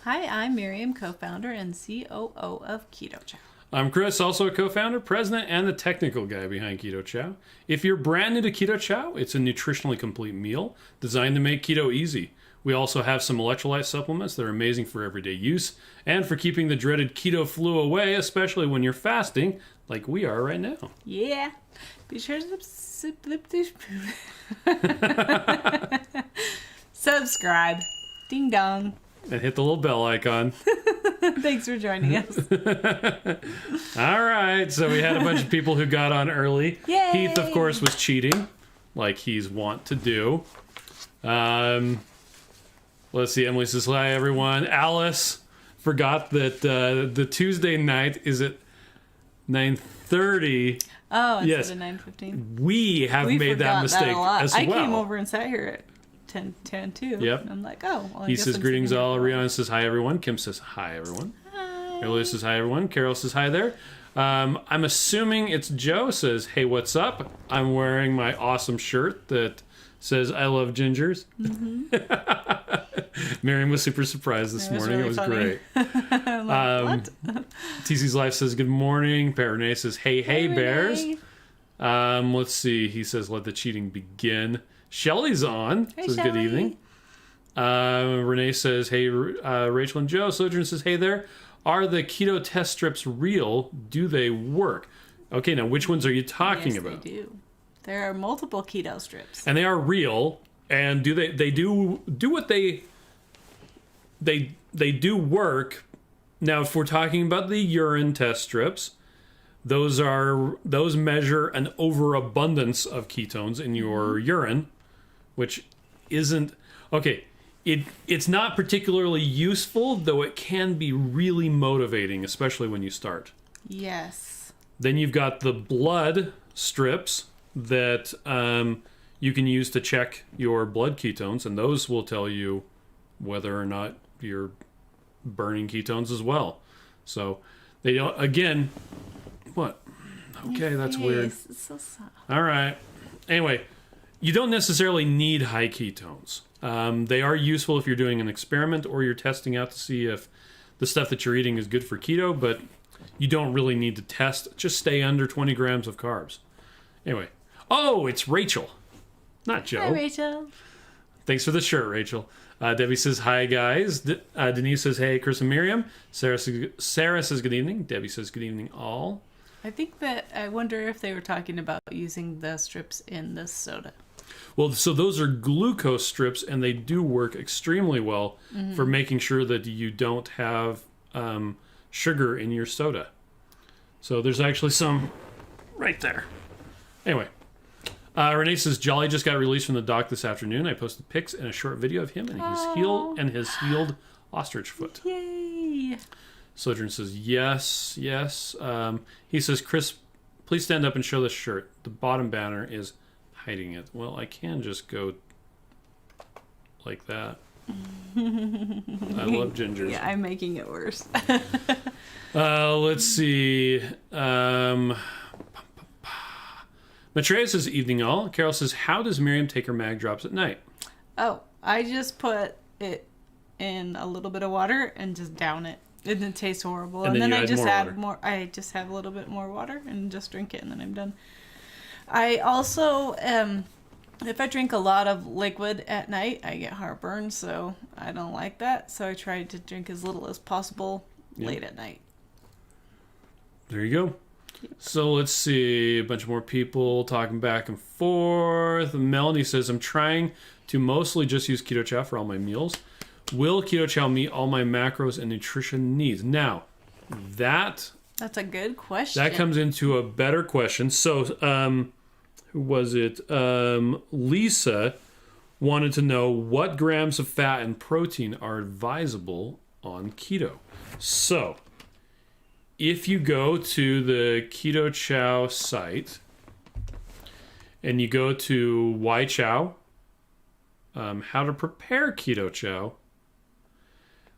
Hi, I'm Miriam, co-founder and COO of Keto Chow. I'm Chris, also a co-founder, president, and the technical guy behind Keto Chow. If you're brand new to Keto Chow, it's a nutritionally complete meal designed to make keto easy. We also have some electrolyte supplements that are amazing for everyday use and for keeping the dreaded keto flu away, especially when you're fasting, like we are right now. Yeah. Be sure to subscribe. Ding dong. And hit the little bell icon. Thanks for joining us. All right, so we had a bunch of people who got on early. Yay! Heath, of course, was cheating, like he's wont to do. Let's see, Emily says, hi, everyone. Alice forgot that the Tuesday night is at 9:30. Oh, instead Yes. of 9:15. We have made that mistake a lot. as well. I came over and sat here at 10 too. Yep. And I'm like, oh. Well, I He guess says, I'm greetings sitting here all. for a while. Rihanna says, hi, everyone. Kim says, hi, everyone. Hi. Carol says, hi, everyone. Carol says, hi there. I'm assuming it's Joe says, hey, what's up? I'm wearing my awesome shirt that says, I love gingers. Mm-hmm. Miriam was super surprised this morning. Really it was funny. great. I'm like, what? TC's Life says, good morning. Pat Renee says, hey, bears. Renee. Let's see. He says, let the cheating begin. Shelly's on. Hey, Says, Shelley. good evening. Renee says, hey, Rachel and Joe. Sojourn says, hey there. Are the keto test strips real? Do they work? Okay, now which ones are you talking Yes, about? They do. There are multiple keto strips. And they are real. And do they do what they do work. Now, if we're talking about the urine test strips, those measure an overabundance of ketones in your urine, which isn't okay. It's not particularly useful, though it can be really motivating, especially when you start. Yes. Then you've got the blood strips that you can use to check your blood ketones, and those will tell you whether or not you're burning ketones as well. So they don't, again, what? Okay, that's weird. It's so soft. All right. Anyway, you don't necessarily need high ketones. They are useful if you're doing an experiment or you're testing out to see if the stuff that you're eating is good for keto, but you don't really need to test. Just stay under 20 grams of carbs. Anyway. Oh, it's Rachel, not Joe. Hi, Rachel. Thanks for the shirt, Rachel. Debbie says, hi, guys. Denise says, hey, Chris and Miriam. Sarah says, good evening. Debbie says, good evening, all. I wonder if they were talking about using the strips in the soda. Well, so those are glucose strips, and they do work extremely well for making sure that you don't have sugar in your soda. So there's actually some right there. Anyway. Renee says, Jolly just got released from the dock this afternoon. I posted pics and a short video of him and his healed ostrich foot. Yay! Sojourn says, yes. He says, Chris, please stand up and show the shirt. The bottom banner is hiding it. Well, I can just go like that. I love gingers. Yeah, I'm making it worse. Let's see. Matreya says, evening all. Carol says, how does Miriam take her mag drops at night? Oh, I just put it in a little bit of water and just down it. And it tastes horrible. And then I just add more add more. I just have a little bit more water and just drink it, and then I'm done. I also, if I drink a lot of liquid at night, I get heartburn, so I don't like that. So I try to drink as little as possible late at night. There you go. So let's see, a bunch more people talking back and forth. Melanie says, I'm trying to mostly just use Keto Chow for all my meals. Will Keto Chow meet all my macros and nutrition needs? Now, that's a good question. That comes into a better question. So, who was it? Lisa wanted to know what grams of fat and protein are advisable on keto. So, if you go to the Keto Chow site and you go to Why Chow, how to prepare Keto Chow,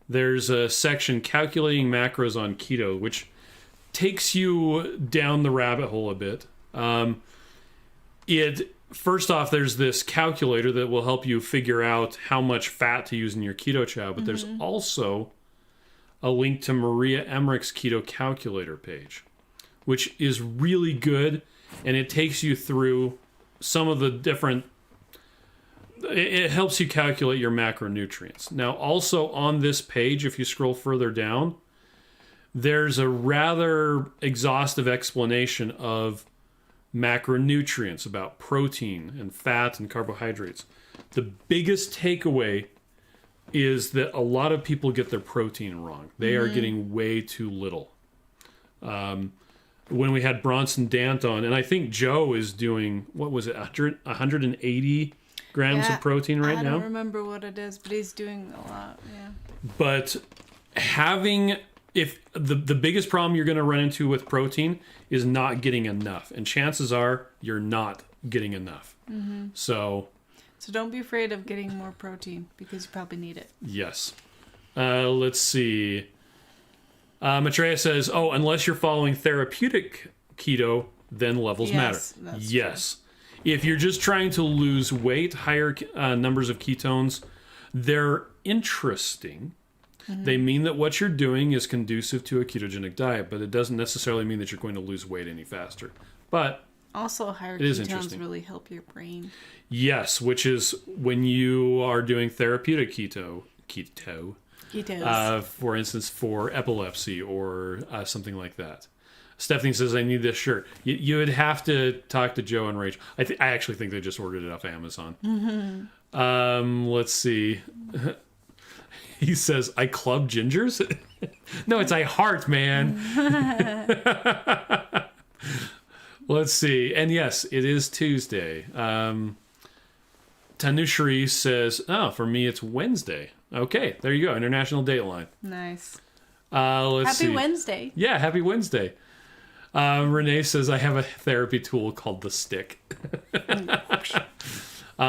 there's a section calculating macros on keto, which takes you down the rabbit hole a bit. First off, there's this calculator that will help you figure out how much fat to use in your Keto Chow, but there's also a link to Maria Emmerich's Keto Calculator page, which is really good, and it takes you through some of the different... It helps you calculate your macronutrients. Now, also on this page, if you scroll further down, there's a rather exhaustive explanation of macronutrients, about protein and fat and carbohydrates. The biggest takeaway is that a lot of people get their protein wrong. They are getting way too little. When we had Bronson Dant on, and I think Joe is doing, what was it, 180 grams of protein right now? I don't remember what it is, but he's doing a lot, yeah. But if the biggest problem you're going to run into with protein is not getting enough, and chances are you're not getting enough. So don't be afraid of getting more protein, because you probably need it. Yes. Let's see. Maitreya says, unless you're following therapeutic keto, then levels matter. Yes. True. If you're just trying to lose weight, higher numbers of ketones, they're interesting. They mean that what you're doing is conducive to a ketogenic diet, but it doesn't necessarily mean that you're going to lose weight any faster. But also, higher ketones really help your brain. Yes, which is when you are doing therapeutic ketos, for instance, for epilepsy or something like that. Stephanie says, I need this shirt. You would have to talk to Joe and Rachel. I actually think they just ordered it off Amazon. Let's see. He says, I club gingers? No, it's I heart, man. Let's see. And yes, it is Tuesday. Tanushri says, for me, it's Wednesday. Okay, there you go. International Dateline. Nice. Happy Wednesday. Yeah, happy Wednesday. Renee says, I have a therapy tool called the stick.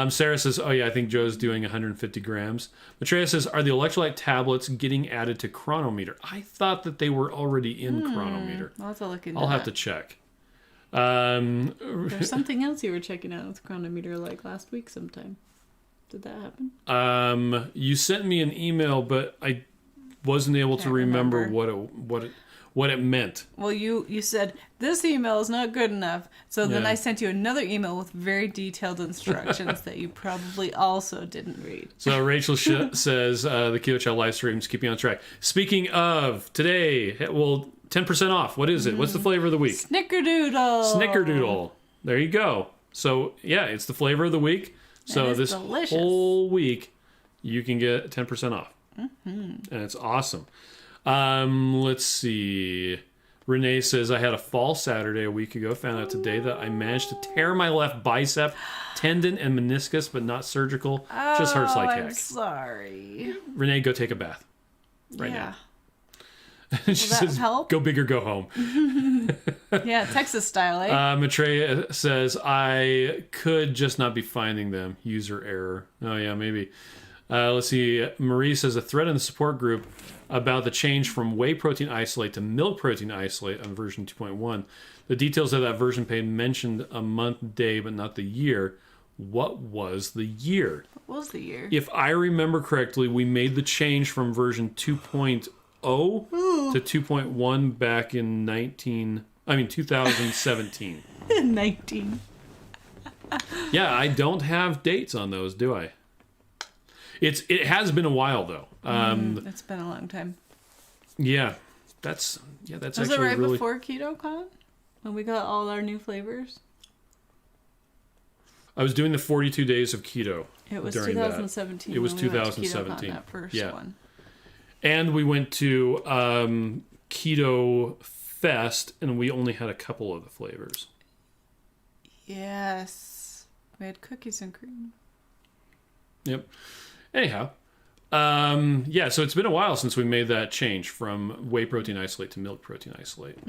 Sarah says, I think Joe's doing 150 grams. Maitreya says, are the electrolyte tablets getting added to Chronometer? I thought that they were already in Chronometer. I'll have to look into that. I'll have to check. There's something else you were checking out with Chronometer like last week sometime. Did that happen? You sent me an email, but I wasn't able to remember what it meant. Well, you said, this email is not good enough. So then I sent you another email with very detailed instructions that you probably also didn't read. So Rachel says, the Keto Chow live stream is keeping on track. Speaking of, today, 10% off. What is it? What's the flavor of the week? Snickerdoodle. There you go. So, it's the flavor of the week. So this whole week, you can get 10% off. And it's awesome. Let's see. Renee says, I had a fall Saturday a week ago. Found out today that I managed to tear my left bicep, tendon, and meniscus, but not surgical. Just hurts like heck. I'm sorry. Renee, go take a bath. Right now. She says, help? Go big or go home. Yeah, Texas style, eh? Maitreya says, I could just not be finding them. User error. Oh, yeah, maybe. Let's see. Marie says, a thread in the support group about the change from whey protein isolate to milk protein isolate on version 2.1. The details of that version page mentioned a month, day, but not the year. What was the year? What was the year? If I remember correctly, we made the change from version 2.0 to 2.1 back in 2017. 19. Yeah, I don't have dates on those, do I? It has been a while though. It's been a long time. Yeah, that's was actually it right before KetoCon when we got all our new flavors? I was doing the 42 days of keto. It was 2017. It was 2017. That first one. And we went to Keto Fest, and we only had a couple of the flavors. Yes, we had cookies and cream. Yep. Anyhow, so it's been a while since we made that change from whey protein isolate to milk protein isolate.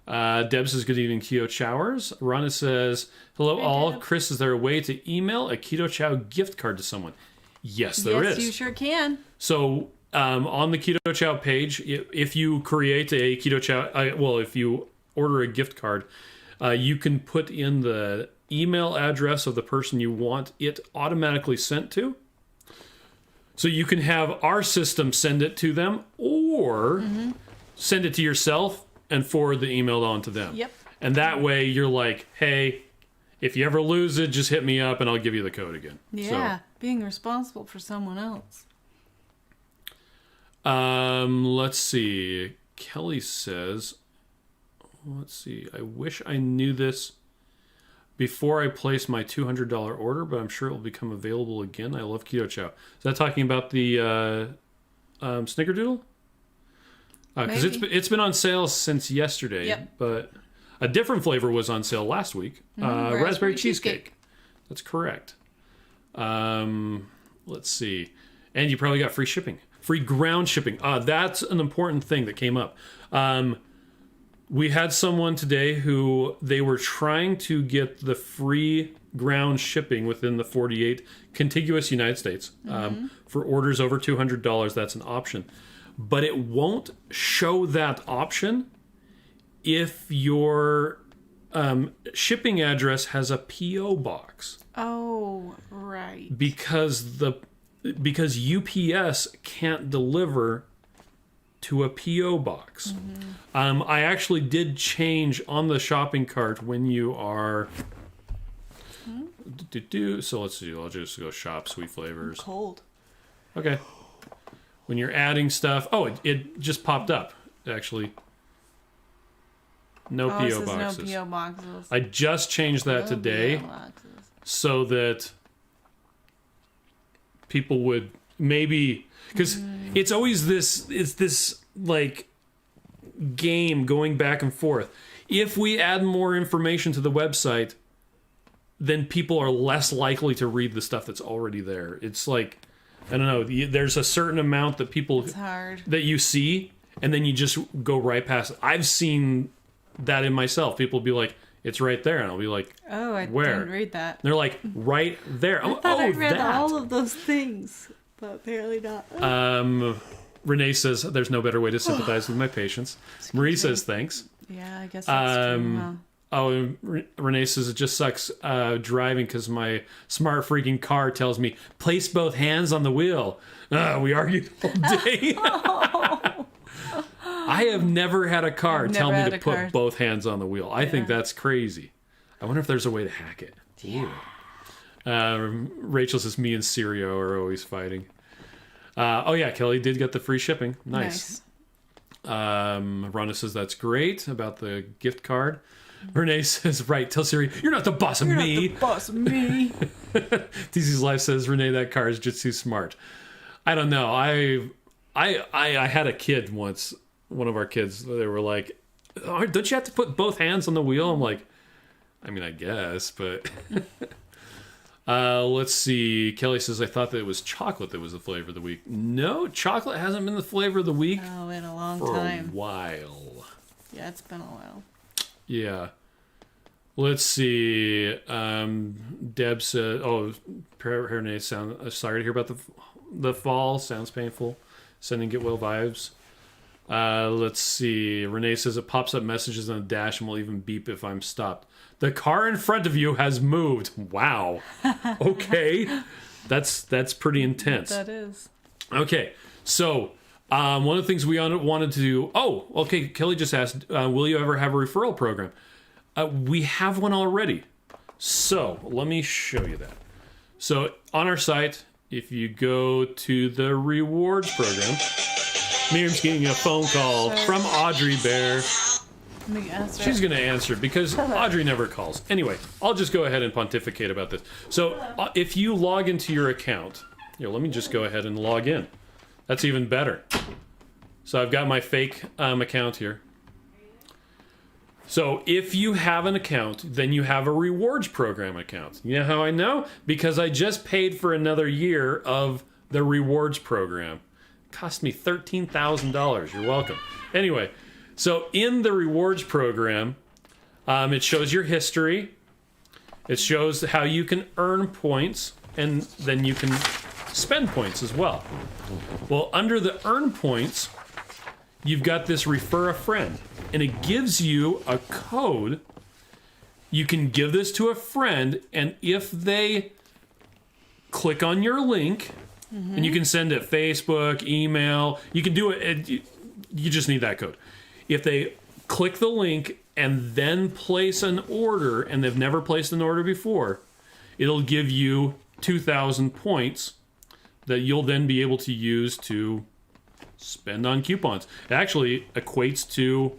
Deb says, good evening, Keto Chowers. Rana says, hello all. Deb. Chris, is there a way to email a Keto Chow gift card to someone? Yes, there is. Yes, you sure can. So on the Keto Chow page, if you create a Keto Chow, if you order a gift card, you can put in the email address of the person you want it automatically sent to. So you can have our system send it to them, or or send it to yourself and forward the email on to them. Yep. And that way you're like, hey, if you ever lose it, just hit me up and I'll give you the code again. Yeah, being responsible for someone else. Let's see. Kelly says, let's see. I wish I knew this before I place my $200 order, but I'm sure it will become available again. I love Keto Chow. Is that talking about the Snickerdoodle? Because it's been on sale since yesterday, but a different flavor was on sale last week. Raspberry cheesecake. That's correct. Let's see. And you probably got free shipping. Free ground shipping. That's an important thing that came up. We had someone today who they were trying to get the free ground shipping within the 48 contiguous United States. For orders over $200, that's an option. But it won't show that option if your shipping address has a P.O. box. Oh, right. Because UPS can't deliver to a P.O. box. I actually did change on the shopping cart when you are... So let's see. I'll just go shop sweet flavors. Cold. Okay. When you're adding stuff... Oh, it just popped up, actually. No P.O. boxes. No P.O. boxes. I just changed that today so that people would maybe... Because it's always this like game going back and forth. If we add more information to the website, then people are less likely to read the stuff that's already there. It's like, I don't know, there's a certain amount that people... It's hard. That you see, and then you just go right past it. I've seen that in myself. People be like, it's right there. And I'll be like, oh, I where? didn't read that. And they're like, right there. I thought I read all of those things, but apparently not. Renee says, there's no better way to sympathize with my patients. Marie says, thanks. Yeah, I guess that's true, huh? Oh, Renee says, it just sucks driving because my smart freaking car tells me, place both hands on the wheel. We argued all day. I have never had a car tell me to put both hands on the wheel. I think that's crazy. I wonder if there's a way to hack it. Yeah. Rachel says, me and Sirio are always fighting. Kelly did get the free shipping. Nice. Rhonda says, that's great about the gift card. Renee says, right, tell Siri, you're not the boss of me. You're not the boss of me. TC's Life says, Renee, that car is just too smart. I don't know. I had a kid once, one of our kids, they were like, oh, don't you have to put both hands on the wheel? I'm like, I mean, I guess, but... let's see. Kelly says, I thought that it was chocolate that was the flavor of the week. No, chocolate hasn't been the flavor of the week. Oh, in a long time. For a while. Yeah, it's been a while. Yeah. Let's see. Deb said, Renee, sorry to hear about the fall. Sounds painful. Sending get well vibes. Let's see. Renee says, it pops up messages on the dash and will even beep if I'm stopped. The car in front of you has moved. Wow. Okay. That's pretty intense. That is. Okay. So, one of the things we wanted to do... Oh, okay. Kelly just asked, will you ever have a referral program? We have one already. So, let me show you that. So, on our site, if you go to the rewards program... Miriam's getting a phone call from Audrey Bear. She's going to answer because Audrey never calls. Anyway, I'll just go ahead and pontificate about this. So if you log into your account, let me just go ahead and log in. That's even better. So I've got my fake account here. So if you have an account, then you have a rewards program account. You know how I know? Because I just paid for another year of the rewards program. Cost me $13,000. You're welcome. Anyway, so in the rewards program, it shows your history. It shows how you can earn points, and then you can spend points as well. Well, under the earn points, you've got this refer a friend, and it gives you a code. You can give this to a friend, and if they click on your link, and you can send it Facebook, email. You can do it. you just need that code. If they click the link and then place an order, and they've never placed an order before, it'll give you 2,000 points that you'll then be able to use to spend on coupons. It actually equates to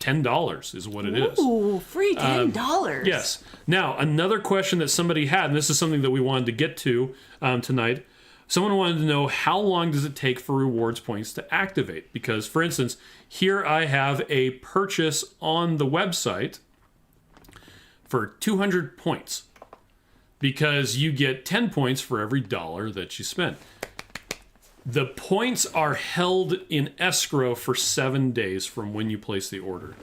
$10 is what it is. Ooh, free $10. Yes. Now, another question that somebody had, and this is something that we wanted to get to tonight. Someone wanted to know, how long does it take for rewards points to activate? Because, for instance, here I have a purchase on the website for 200 points because you get 10 points for every dollar that you spend. The points are held in escrow for 7 days from when you place the order.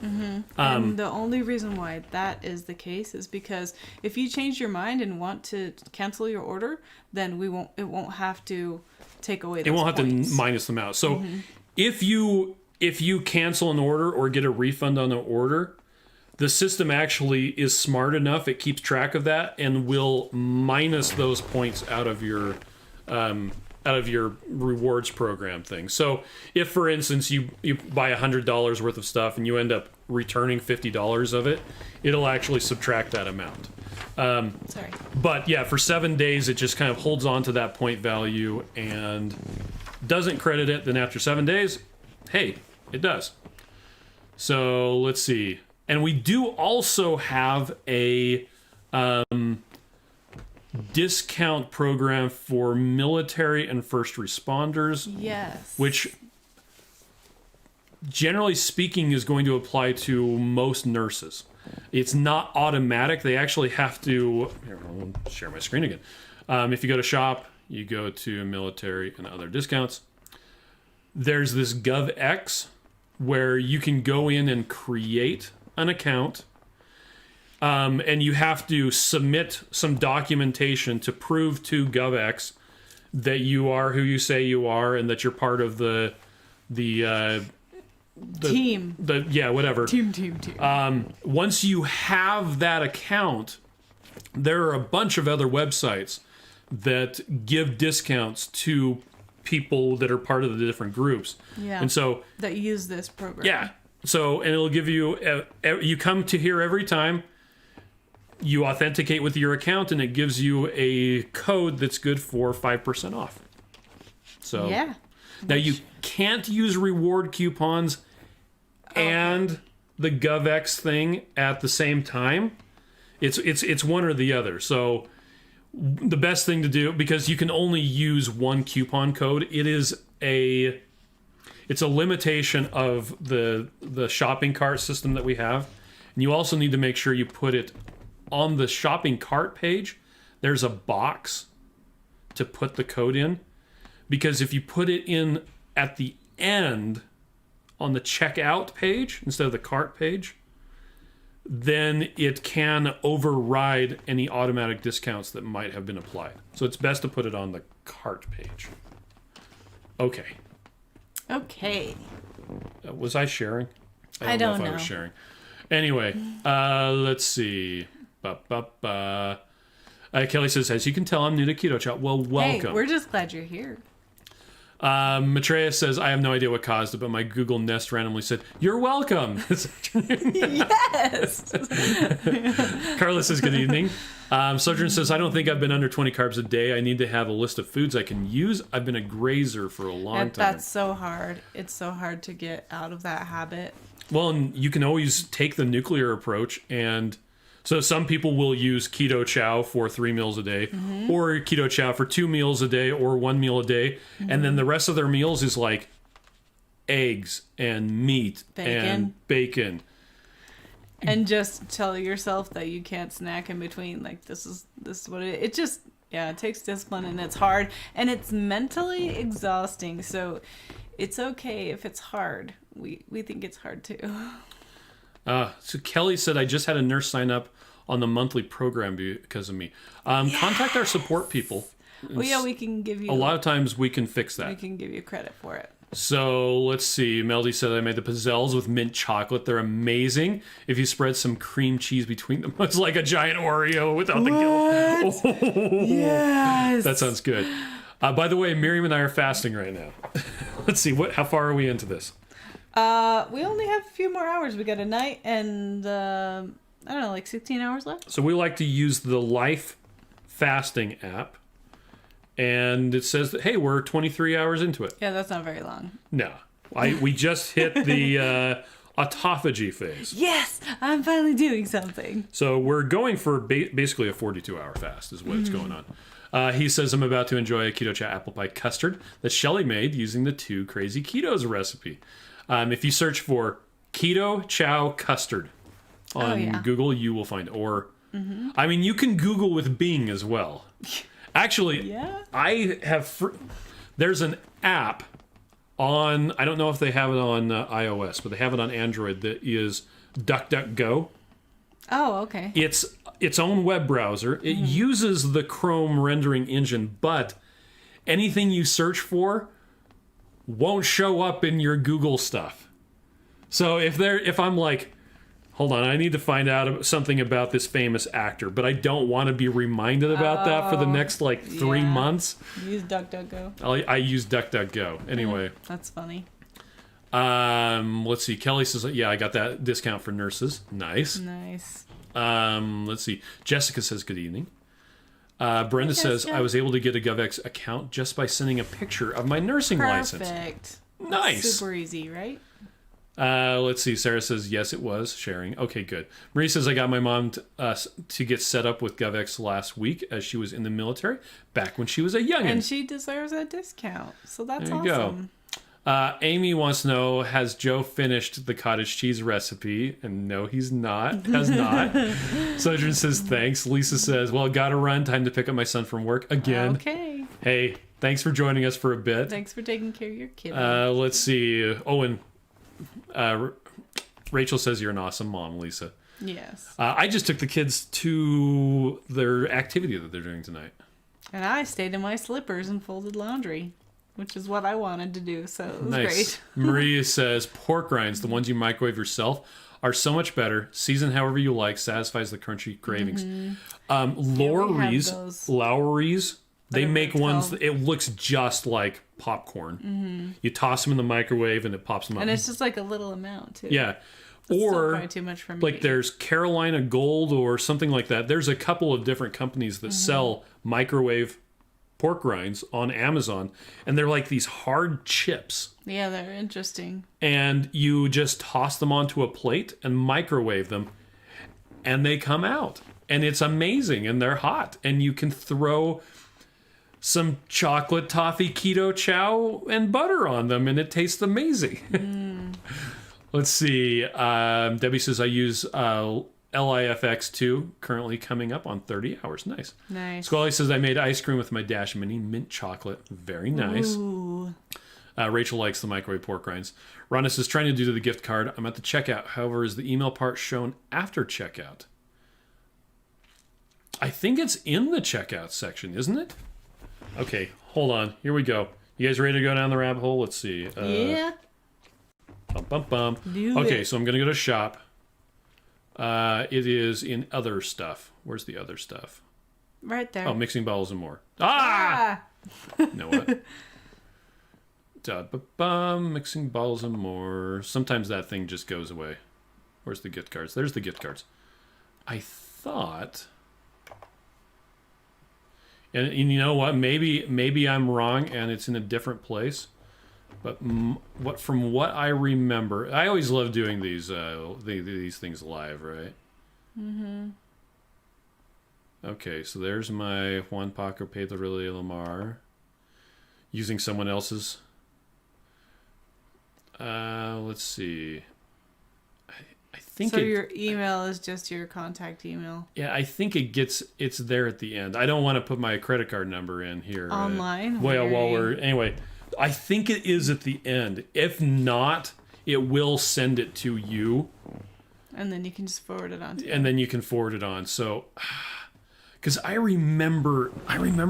And the only reason why that is the case is because if you change your mind and want to cancel your order, then it won't have to take away those It won't have points. to minus them out. So if you cancel an order or get a refund on an order, the system actually is smart enough. It keeps track of that and will minus those points out of your rewards program thing. So if, for instance, you buy $100 worth of stuff and you end up returning $50 of it, it'll actually subtract that amount. Sorry. But yeah, for 7 days, it just kind of holds on to that point value and doesn't credit it. Then after 7 days, hey, it does. So let's see. And we do also have a discount program for military and first responders. Yes. Which, generally speaking, is going to apply to most nurses. It's not automatic. They actually have to... Here, I'll share my screen again. If you go to shop, you go to military and other discounts. There's this GovX where you can go in and create an account. And you have to submit some documentation to prove to GovX that you are who you say you are and that you're part of the team. Whatever. Team. Once you have that account, there are a bunch of other websites that give discounts to people that are part of the different groups. Yeah. And so that use this program. Yeah. So, and it'll give you, you come to here every time, you authenticate with your account, and it gives you a code that's good for 5% off. So, yeah. Now you can't use reward coupons and the GovX thing at the same time. It's one or the other. So the best thing to do, because you can only use one coupon code, it's a limitation of the shopping cart system that we have. And you also need to make sure you put it on the shopping cart page. There's a box to put the code in, because if you put it in at the end on the checkout page instead of the cart page, then it can override any automatic discounts that might have been applied. So it's best to put it on the cart page. Okay. Was I sharing? I don't know if I was sharing. Anyway, let's see. Kelly says, as you can tell, I'm new to Keto Chow. Well, welcome. Hey, we're just glad you're here. Matreya says, I have no idea what caused it, but my Google Nest randomly said, you're welcome. Yes. Carla says, good evening. Sojourn says, I don't think I've been under 20 carbs a day. I need to have a list of foods I can use. I've been a grazer for a long time. That's so hard. It's so hard to get out of that habit. Well, and you can always take the nuclear approach, and so some people will use Keto Chow for 3 meals a day, or Keto Chow for 2 meals a day, or 1 meal a day, and then the rest of their meals is like eggs and meat and bacon. And just tell yourself that you can't snack in between. Like, this is what it just, it takes discipline, and it's hard, and it's mentally exhausting. So it's okay if it's hard. We think it's hard too. So Kelly said, I just had a nurse sign up on the monthly program because of me. Contact our support people. Well, yeah, we can give you... A lot of times we can fix that. We can give you credit for it. So let's see. Melody said I made the Pizelles with mint chocolate. They're amazing. If you spread some cream cheese between them, it's like a giant Oreo without the gill. Oh, yes. That sounds good. By the way, Miriam and I are fasting right now. Let's see. How far are we into this? We only have a few more hours. We got a night and I don't know, like 16 hours left. So we like to use the Life Fasting app, and it says that, hey, we're 23 hours into it. Yeah, that's not very long. No, we just hit the autophagy phase. Yes, I'm finally doing something. So we're going for basically a 42-hour fast is what it's going on. He says, I'm about to enjoy a Keto Chow apple pie custard that Shelly made using the 2 Crazy Ketos recipe. If you search for Keto Chow custard on Google, you will find, or, I mean, you can Google with Bing as well. Actually, I have, there's an app on, I don't know if they have it on iOS, but they have it on Android that is DuckDuckGo. Oh, okay. It's its own web browser. It uses the Chrome rendering engine, but anything you search for won't show up in your Google stuff. So if I'm like, hold on, I need to find out something about this famous actor, but I don't want to be reminded about that for the next like 3 months. Use DuckDuckGo. I use DuckDuckGo. Anyway. That's funny. Let's see. Kelly says, yeah, I got that discount for nurses. Nice. Let's see. Jessica says, good evening. Brenda says, I was able to get a GovX account just by sending a picture of my nursing license. Perfect. Nice. Super easy, right? Let's see. Sarah says, yes, it was sharing. Okay, good. Marie says, I got my mom to get set up with GovX last week as she was in the military back when she was a youngin'. And she deserves a discount. So that's there you awesome. Go. Amy wants to know, has Joe finished the cottage cheese recipe? And no, he's not. Has not. Sojourn says, thanks. Lisa says, well, gotta run. Time to pick up my son from work again. Okay. Hey, thanks for joining us for a bit. Thanks for taking care of your kid. Let's see. Owen. Rachel says you're an awesome mom, Lisa. Yes. I just took the kids to their activity that they're doing tonight. And I stayed in my slippers and folded laundry, which is what I wanted to do, so it was great. Maria says pork rinds, the ones you microwave yourself, are so much better. Season however you like, satisfies the crunchy cravings. Lowry's, they make ones that it looks just like popcorn. You toss them in the microwave and it pops them up. And it's just like a little amount too. Yeah. It's or probably too much for me. Like there's Carolina Gold or something like that. There's a couple of different companies that sell microwave pork rinds on Amazon, and they're like these hard chips. Yeah, they're interesting. And you just toss them onto a plate and microwave them, and they come out. And it's amazing, and they're hot. And you can throw some chocolate toffee keto chow and butter on them, and it tastes amazing. Let's see. Debbie says, I use LIFX2, currently coming up on 30 hours. Nice. Squally says, I made ice cream with my Dash Mini mint chocolate. Very nice. Ooh. Rachel likes the microwave pork rinds. Rhonda says, trying to do the gift card. I'm at the checkout. However, is the email part shown after checkout? I think it's in the checkout section, isn't it? Okay, hold on. Here we go. You guys ready to go down the rabbit hole? Let's see. Yeah. Okay, so I'm going to go to shop. It is in other stuff. Where's the other stuff? Right there. Oh, mixing bottles and more. Ah! You know what? Mixing bottles and more. Sometimes that thing just goes away. Where's the gift cards? There's the gift cards. I thought... And you know what? Maybe I'm wrong and it's in a different place. But from what I remember, I always love doing these things live, right? Okay, so there's my Juan Paco Pedro Lamar using someone else's. Let's see. I think so your email is just your contact email. Yeah, I think it's there at the end. I don't want to put my credit card number in here. Online? Anyway, I think it is at the end. If not, it will send it to you. And then you can just forward it on. And then you can forward it on. So, because I remember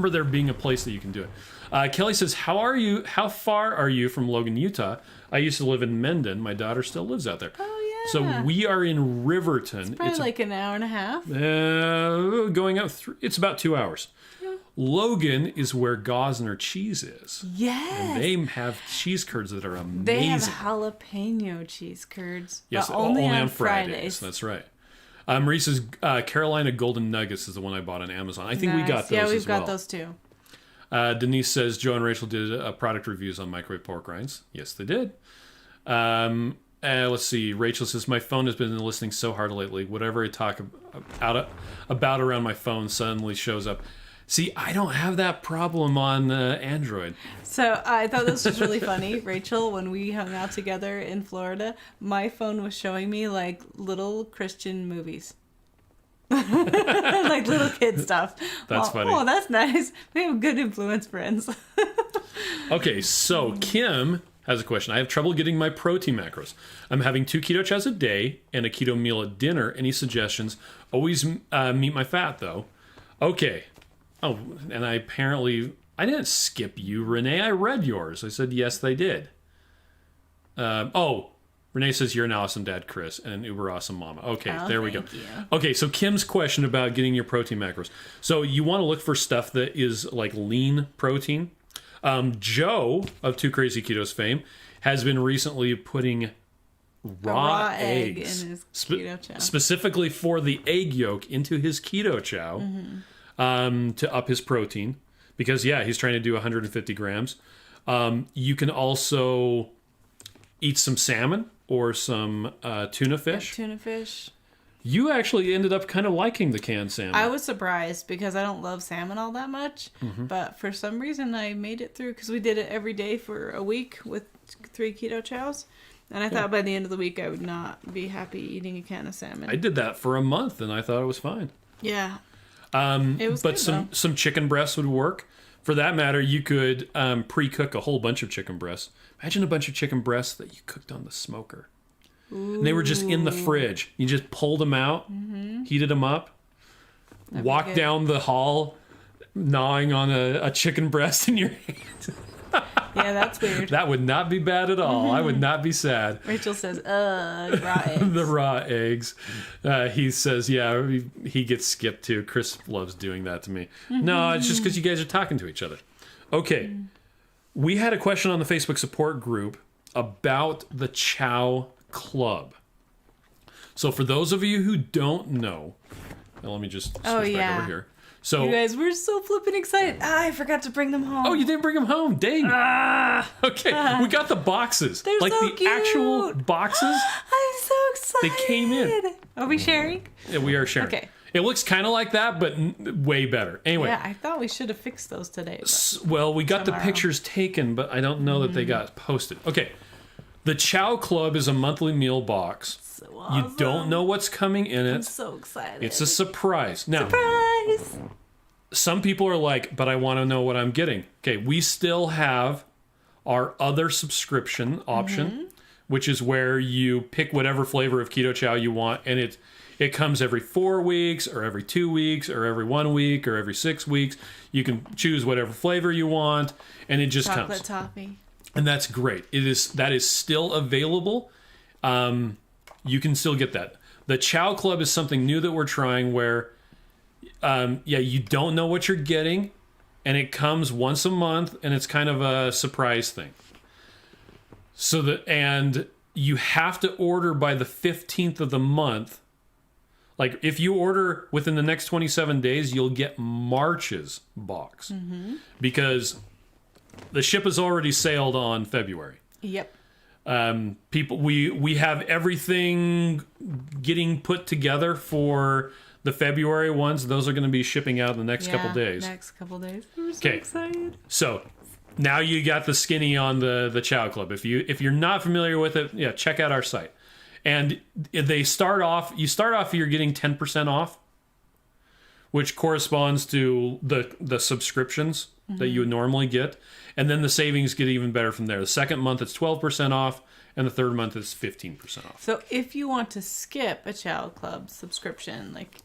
there being a place that you can do it. Kelly says, how far are you from Logan, Utah? I used to live in Mendon. My daughter still lives out there. Oh, yeah. So we are in Riverton. It's probably like an hour and a half. Going up, it's about 2 hours. Yeah. Logan is where Gosner cheese is. Yes. And they have cheese curds that are amazing. They have jalapeno cheese curds. Yes, but only on Fridays. That's right. Reese's Carolina Golden Nuggets is the one I bought on Amazon. I think we got those as well. Yeah, we've got those too. Denise says, Joe and Rachel did product reviews on microwave pork rinds. Yes, they did. Let's see. Rachel says, my phone has been listening so hard lately. Whatever I talk about around my phone suddenly shows up. See, I don't have that problem on Android. So I thought this was really funny. Rachel, when we hung out together in Florida, my phone was showing me like little Christian movies. Like little kid stuff. That's funny. Oh, that's nice. We have good influence friends. Okay, so Kim has a question. I have trouble getting my protein macros. I'm having 2 keto chows a day and a keto meal at dinner. Any suggestions? Always meet my fat, though. Okay. Oh, and I didn't skip you, Renee. I read yours. I said, yes, they did. Renee says, you're an awesome dad, Chris, and an uber awesome mama. Okay, there we go. You. Okay, so Kim's question about getting your protein macros. So you want to look for stuff that is like lean protein. Joe of Two Crazy Ketos fame has been recently putting raw eggs in his keto chow. Specifically for the egg yolk into his keto chow. To up his protein, because he's trying to do 150 grams. You can also eat some salmon or some tuna fish. Tuna fish. You actually ended up kind of liking the canned salmon. I was surprised because I don't love salmon all that much, but for some reason I made it through because we did it every day for a week with 3 keto chows. And I thought by the end of the week I would not be happy eating a can of salmon. I did that for a month and I thought it was fine. Yeah. It was but good, some chicken breasts would work. For that matter, you could pre-cook a whole bunch of chicken breasts. Imagine a bunch of chicken breasts that you cooked on the smoker. Ooh. And they were just in the fridge. You just pulled them out, heated them up, walked down the hall, gnawing on a chicken breast in your hand. Yeah, that's weird. That would not be bad at all. I would not be sad. Rachel says, raw eggs. The raw eggs. He says, he gets skipped too. Chris loves doing that to me. No, it's just because you guys are talking to each other. Okay. We had a question on the Facebook support group about the Chow Club. So for those of you who don't know, let me just switch back over here. So you guys, we're so flipping excited. I forgot to bring them home. Oh, you didn't bring them home. Dang. Okay, we got the boxes. They're like so the cute. Actual boxes. I'm so excited. They came in. Are we sharing? Yeah, we are sharing. Okay. It looks kind of like that, but way better. Anyway. Yeah, I thought we should have fixed those today. Well, we got the pictures taken, but I don't know that they got posted. Okay. The Chow Club is a monthly meal box. So awesome. You don't know what's coming in it. I'm so excited. It's a surprise. Now, surprise! Some people are like, but I want to know what I'm getting. Okay, we still have our other subscription option, which is where you pick whatever flavor of Keto Chow you want, and it comes every 4 weeks, or every 2 weeks, or every 1 week, or every 6 weeks. You can choose whatever flavor you want, and it just comes. Chocolate toffee. And that's great. That is still available. You can still get that. The Chow Club is something new that we're trying where, you don't know what you're getting, and it comes once a month, and it's kind of a surprise thing. And you have to order by the 15th of the month. Like, if you order within the next 27 days, you'll get March's box. Because the ship has already sailed on February. Yep. We have everything getting put together for the February ones. Those are going to be shipping out in the next couple days. Next couple days. We're so excited. So now you got the skinny on the Chow Club. If you're not familiar with it, check out our site. And you start off, you're getting 10% off, which corresponds to the subscriptions that you would normally get. And then the savings get even better from there. The second month, it's 12% off, and the third month, it's 15% off. So if you want to skip a Chow Club subscription, like,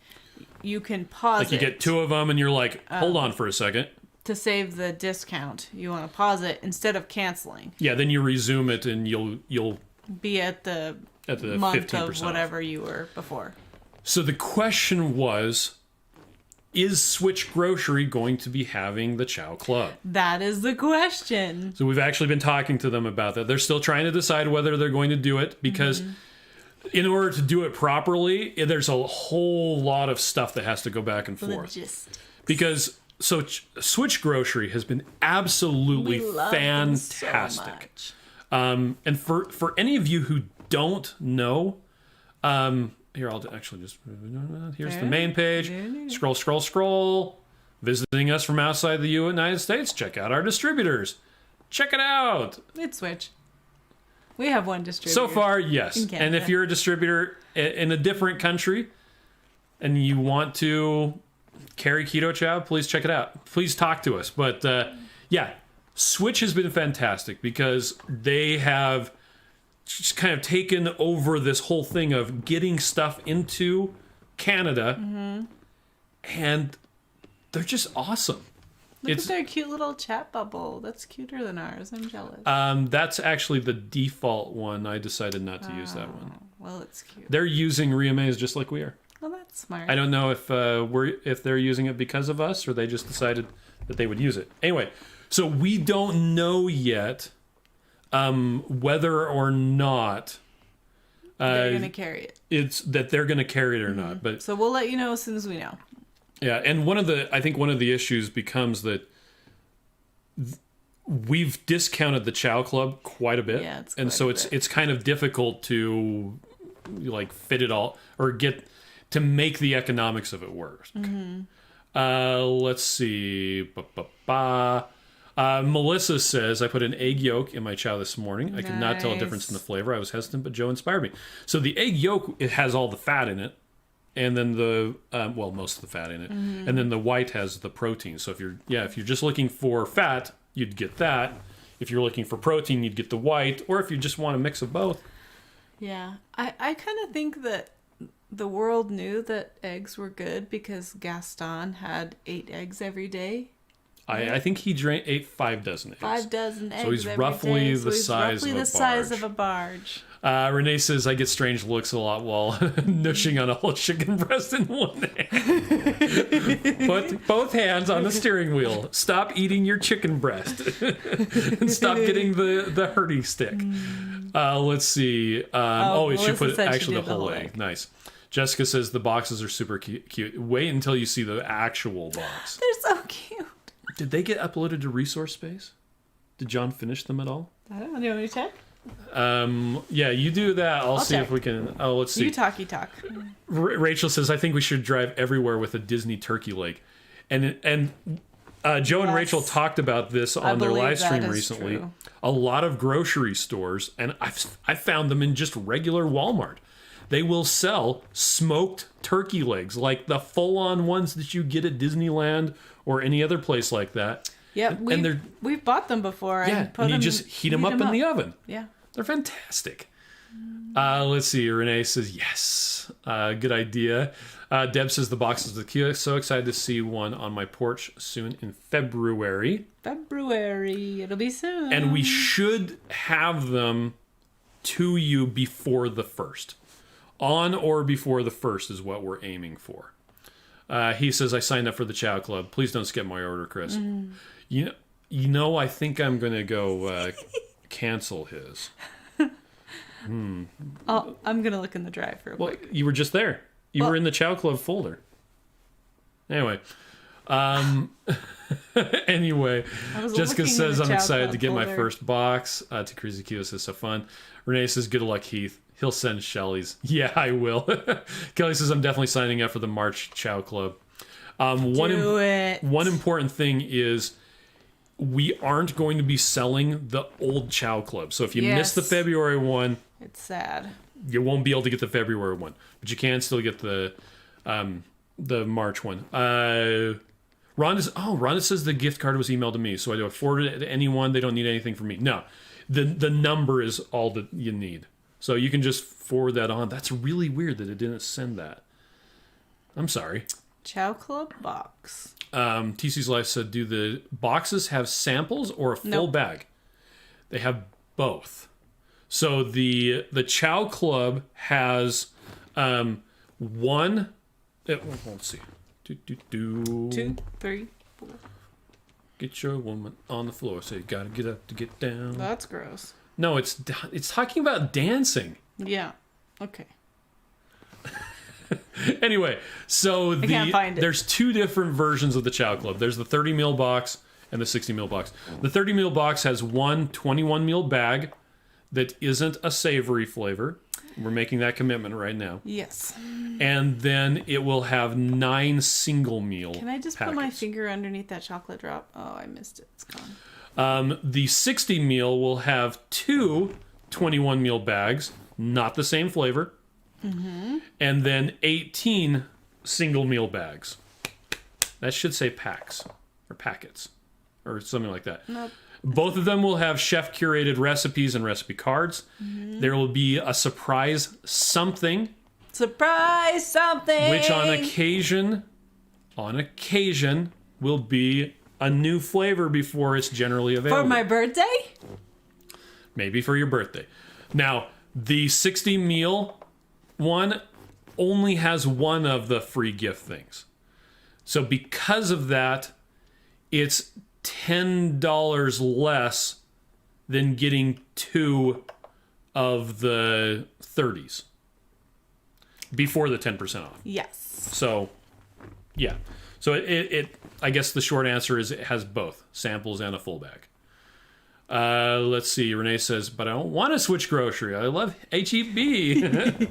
you can pause it. Like, you get 2 of them, and you're like, hold on for a second. To save the discount, you want to pause it instead of canceling. Yeah, then you resume it, and you'll be at the month 15% of whatever off. You were before. So the question was, is Switch Grocery going to be having the Chow Club? That is the question. So we've actually been talking to them about that. They're still trying to decide whether they're going to do it because in order to do it properly, there's a whole lot of stuff that has to go back and forth. Logistics. Because Switch Grocery has been absolutely fantastic. So And for any of you who don't know, here I'll actually just here's the main page. Scroll. Visiting us from outside the United States. Check out our distributors. Check it out. It's Switch. We have one distributor. So far, yes. And if you're a distributor in a different country and you want to carry Keto Chow, please check it out. Please talk to us. But yeah, Switch has been fantastic because they have just kind of taken over this whole thing of getting stuff into Canada, and they're just awesome. Look at their cute little chat bubble. That's cuter than ours. I'm jealous. That's actually the default one. I decided not to use that one. Well, it's cute. They're using Reamaze just like we are. Well, that's smart. I don't know if they're using it because of us or they just decided that they would use it. Anyway, so we don't know yet whether or not they're going to carry it. It's that they're going to carry it or not. But so we'll let you know as soon as we know. Yeah, and I think one of the issues becomes that we've discounted the Chow Club quite a bit. Yeah, it's kind of difficult to like fit it all or get to make the economics of it work. Let's see. Melissa says, I put an egg yolk in my chow this morning. I could not tell a difference in the flavor. I was hesitant, but Joe inspired me. So the egg yolk, it has all the fat in it. And then most of the fat in it. And then the white has the protein. So if you're just looking for fat, you'd get that. If you're looking for protein, you'd get the white. Or if you just want a mix of both. Yeah. I kind of think that the world knew that eggs were good because Gaston had 8 eggs every day. I think he ate 5 dozen eggs. 5 dozen eggs. So he's roughly the size of a barge. Renee says, I get strange looks a lot while nushing on a whole chicken breast in one hand. Put both hands on the steering wheel. Stop eating your chicken breast. And stop getting the hurdy stick. Let's see. She put actually the whole egg. Nice. Jessica says the boxes are super cute. Wait until you see the actual box. They're so cute. Did they get uploaded to Resource Space? Did John finish them at all? I don't know. Do you want me to check? Yeah, you do that. I'll see if we can. Oh, let's see. You talk. Rachel says, I think we should drive everywhere with a Disney turkey leg. And Joe and Rachel talked about this on their live stream recently. True. A lot of grocery stores, and I found them in just regular Walmart. They will sell smoked turkey legs, like the full-on ones that you get at Disneyland or any other place like that. Yeah, we've bought them before. Yeah, and you just heat them up in the oven. Yeah. They're fantastic. Let's see. Renee says, yes. Good idea. Deb says, the box is the key. So excited to see one on my porch soon in February. It'll be soon. And we should have them to you before the 1st. On or before the 1st is what we're aiming for. He says, I signed up for the Chow Club. Please don't skip my order, Chris. You know, I think I'm going to go cancel his. I'm going to look in the drive real quick. Well, you were just there. You were in the Chow Club folder. Anyway. Jessica says, I'm excited to get my first box. To Crazy Keto says, so fun. Renee says, good luck, Heath. He'll send Shelly's. Yeah, I will. Kelly says, I'm definitely signing up for the March Chow Club. One important thing is we aren't going to be selling the old Chow Club. So if you miss the February one, it's sad. You won't be able to get the February one, but you can still get the March one. Rhonda says the gift card was emailed to me, so I do forward it to anyone. They don't need anything from me. No, the number is all that you need. So you can just forward that on. That's really weird that it didn't send that. I'm sorry. Chow Club box. TC's Life said, do the boxes have samples or a full bag? They have both. So the Chow Club has one. Let's see. 2, 3, 4. Get your woman on the floor. So you gotta get up to get down. That's gross. No, it's talking about dancing. Yeah. Okay. Anyway, so I can't find it. There's two different versions of the Chow Club. There's the 30 meal box and the 60 meal box. The 30 meal box has one 21 meal bag that isn't a savory flavor. We're making that commitment right now. Yes. And then it will have 9 single meal Can I just packets. put my finger underneath that chocolate drop? Oh, I missed it. It's gone. The 60 meal will have 2 21 meal bags, not the same flavor. Mm-hmm. And then 18 single meal bags. That should say packs or packets or something like that. Nope. Both of them will have chef curated recipes and recipe cards. Mm-hmm. There will be a surprise something. Surprise something! Which on occasion will be a new flavor before it's generally available. For my birthday? Maybe for your birthday. Now, the 60 meal one only has one of the free gift things. So because of that, it's $10 less than getting 2 of the 30s before the 10% off. Yes. So, yeah. So it I guess the short answer is it has both samples and a full bag. Let's see. Renee says, but I don't want to switch grocery. I love HEB.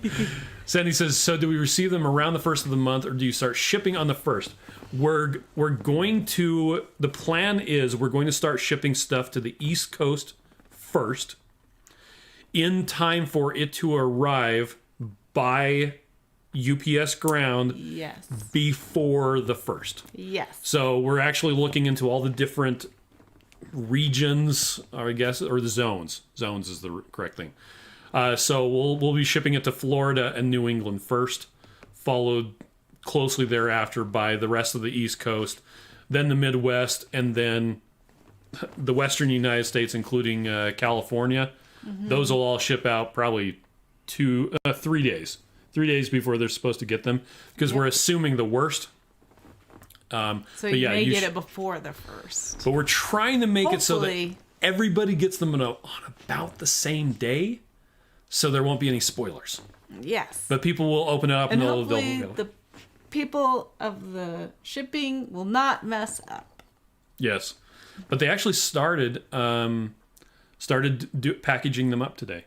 Sandy says, so do we receive them around the first of the month or do you start shipping on the first? We're going to, the plan is we're going to start shipping stuff to the East Coast first in time for it to arrive by UPS ground Yes. before the first. Yes. So we're actually looking into all the different regions, I guess, or the zones. Zones is the correct thing. So we'll be shipping it to Florida and New England first, followed closely thereafter by the rest of the East Coast, then the Midwest, and then the Western United States, including California. Mm-hmm. Those will all ship out probably 3 days. 3 days before they're supposed to get them, because we're assuming the worst. So you may get it before the first. But we're trying to make Hopefully. it so that everybody gets them on about the same day, so there won't be any spoilers. Yes. But people will open it up and and hopefully the people of the shipping will not mess up. Yes. But they actually started packaging them up today.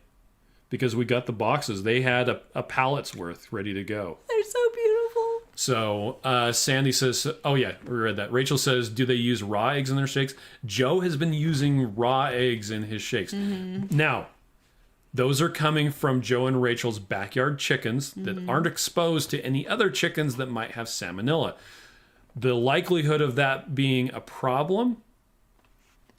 Because we got the boxes. They had a pallet's worth ready to go. They're so beautiful. So Sandy says, oh yeah, we read that. Rachel says, do they use raw eggs in their shakes? Joe has been using raw eggs in his shakes. Mm-hmm. Now, those are coming from Joe and Rachel's backyard chickens that aren't exposed to any other chickens that might have salmonella. The likelihood of that being a problem...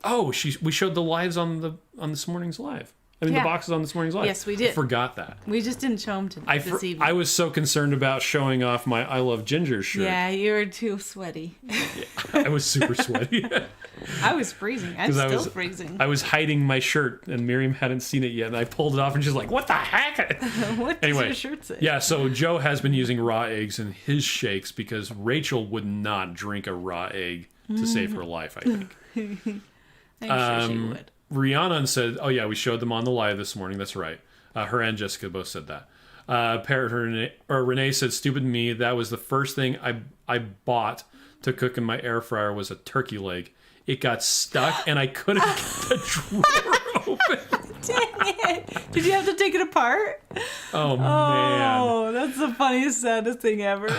Oh, we showed the lives on this morning's live. The boxes on this morning's live. Yes, we did. I forgot that. We just didn't show them this evening. I was so concerned about showing off my I Love Ginger shirt. Yeah, you were too sweaty. I was super sweaty. I was freezing. I'm still freezing. I was hiding my shirt, and Miriam hadn't seen it yet, and I pulled it off, and she's like, what the heck? What does your shirt say? Yeah, so Joe has been using raw eggs in his shakes because Rachel would not drink a raw egg to save her life, I think. I'm sure she would. Rihanna said, oh yeah, we showed them on the live this morning. That's right. Her and Jessica both said that. Renee said, stupid me. That was the first thing I bought to cook in my air fryer was a turkey leg. It got stuck and I couldn't get the drawer open. Dang it. Did you have to take it apart? Oh, man. Oh, that's the funniest, saddest thing ever.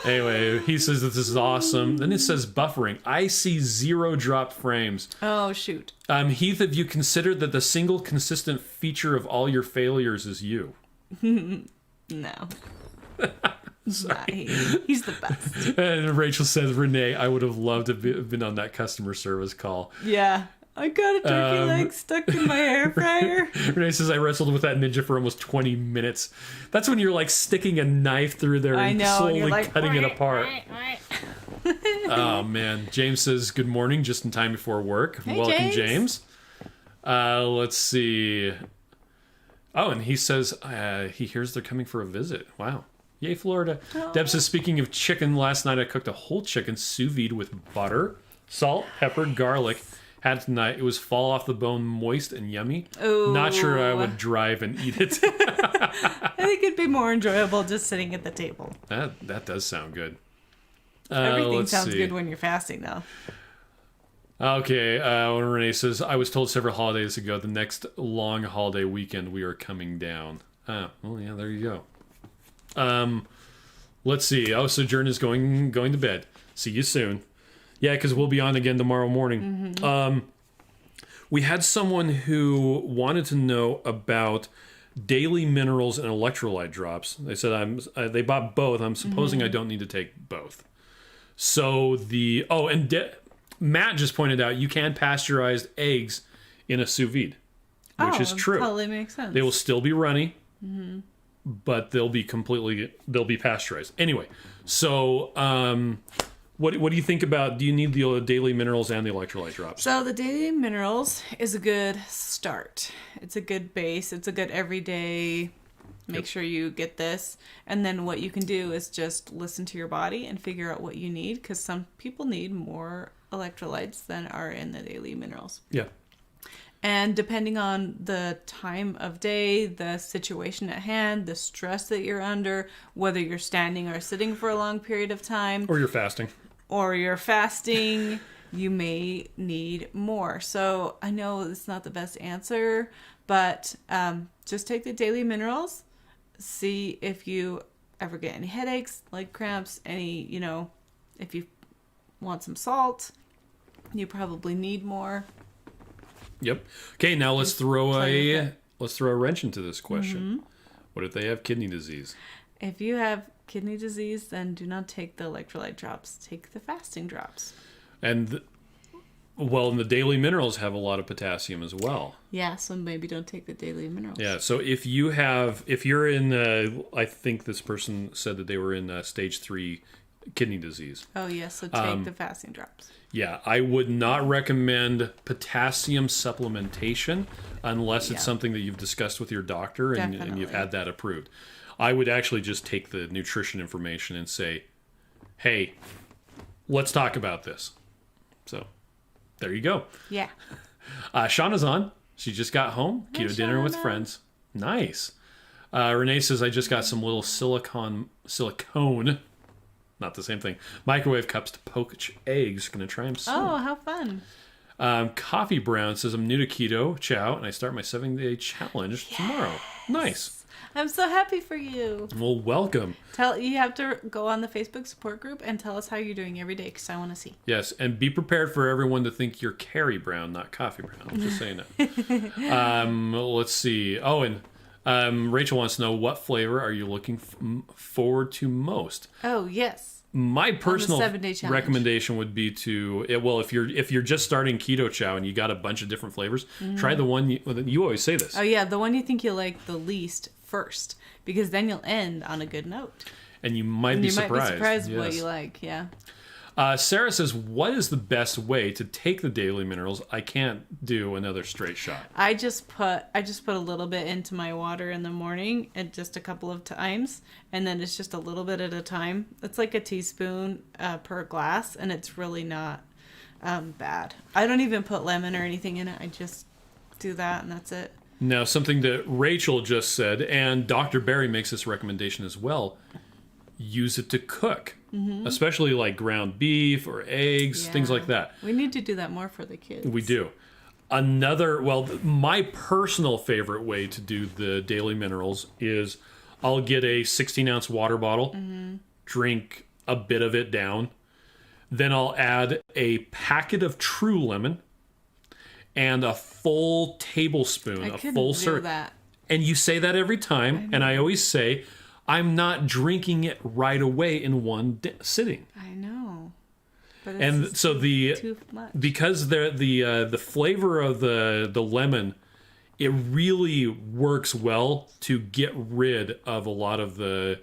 Anyway, he says that this is awesome. Then it says buffering. I see 0 dropped frames. Oh, shoot. Heath, have you considered that the single consistent feature of all your failures is you? No. Sorry. He's the best. And Rachel says, Renee, I would have loved to have been on that customer service call. Yeah. I got a turkey leg stuck in my air fryer. Renee says, I wrestled with that ninja for almost 20 minutes. That's when you're like sticking a knife through there and slowly cutting it apart. Oh, man. James says, good morning, just in time before work. Hey, welcome, James. Let's see. Oh, and he says he hears they're coming for a visit. Wow. Yay, Florida. Oh. Deb says, speaking of chicken, last night I cooked a whole chicken sous vide with butter, salt, pepper, garlic. Had it tonight. It was fall off the bone, moist and yummy. Ooh. Not sure I would drive and eat it. I think it'd be more enjoyable just sitting at the table. That does sound good. Everything sounds see. good when you're fasting, though. Okay, Renee says, I was told several holidays ago the next long holiday weekend we are coming down. Well, yeah, there you go. Let's see. Oh, Sojourn is going to bed. See you soon. Yeah, because we'll be on again tomorrow morning. Mm-hmm. We had someone who wanted to know about Daily Minerals and Electrolyte drops. They said they bought both. I'm supposing I don't need to take both. So Matt just pointed out you can pasteurize eggs in a sous vide, which is true. Totally makes sense. They will still be runny, but they'll be pasteurized. Anyway, so what do you think about? Do you need the Daily Minerals and the Electrolyte drops? So the Daily Minerals is a good start. It's a good base. It's a good everyday. Make sure you get this. And then what you can do is just listen to your body and figure out what you need, because some people need more electrolytes than are in the Daily Minerals. Yeah. And depending on the time of day, the situation at hand, the stress that you're under, whether you're standing or sitting for a long period of time, Or you're fasting. You may need more. So I know it's not the best answer, but just take the Daily Minerals. See if you ever get any headaches, leg cramps, if you want some salt, you probably need more. Yep. Okay, now let's throw a wrench into this question. What if they have kidney disease? If you have kidney disease, then do not take the electrolyte drops. Take the fasting drops. And the Daily Minerals have a lot of potassium as well. Yeah, so maybe don't take the Daily Minerals. Yeah, so if you're in, I think this person said that they were in stage 3 kidney disease. Oh, yes, so take the fasting drops. Yeah, I would not recommend potassium supplementation unless it's something that you've discussed with your doctor and you've had that approved. I would actually just take the nutrition information and say, hey, let's talk about this. So there you go. Yeah. Shauna's on. She just got home. Hi, Keto dinner with Shauna. friends. Nice. Renee says, I just got some little silicone, not the same thing, microwave cups to poach eggs. Gonna try them soon. Oh, how fun. Coffee Brown says, I'm new to Keto Chow and I start my 7-day challenge tomorrow. Nice. I'm so happy for you. Well, welcome. You have to go on the Facebook support group and tell us how you're doing every day, because I want to see. Yes, and be prepared for everyone to think you're Carrie Brown, not Coffee Brown. I'm just saying that. Let's see. Oh, and Rachel wants to know, what flavor are you looking forward to most? Oh, yes. My personal 7-day challenge. recommendation would be if you're just starting Keto Chow and you got a bunch of different flavors, try the one you always say this. Oh, yeah, the one you think you like the least first, because then you'll end on a good note. And you might be surprised. Yes. What you like, yeah. Sarah says, what is the best way to take the Daily Minerals? I can't do another straight shot. I just put a little bit into my water in the morning, and just a couple of times, and then it's just a little bit at a time. It's like a teaspoon per glass, and it's really not bad. I don't even put lemon or anything in it. I just do that, and that's it. Now, something that Rachel just said, and Dr. Barry makes this recommendation as well, use it to cook. Especially like ground beef or eggs, things like that. We need to do that more for the kids. We do. My personal favorite way to do the Daily Minerals is I'll get a 16-ounce water bottle, drink a bit of it down, then I'll add a packet of True Lemon and a full tablespoon, a full serve. That. And you say that every time, and I always say, I'm not drinking it right away in one sitting. I know. But And so too much. because the flavor of the lemon, it really works well to get rid of a lot of the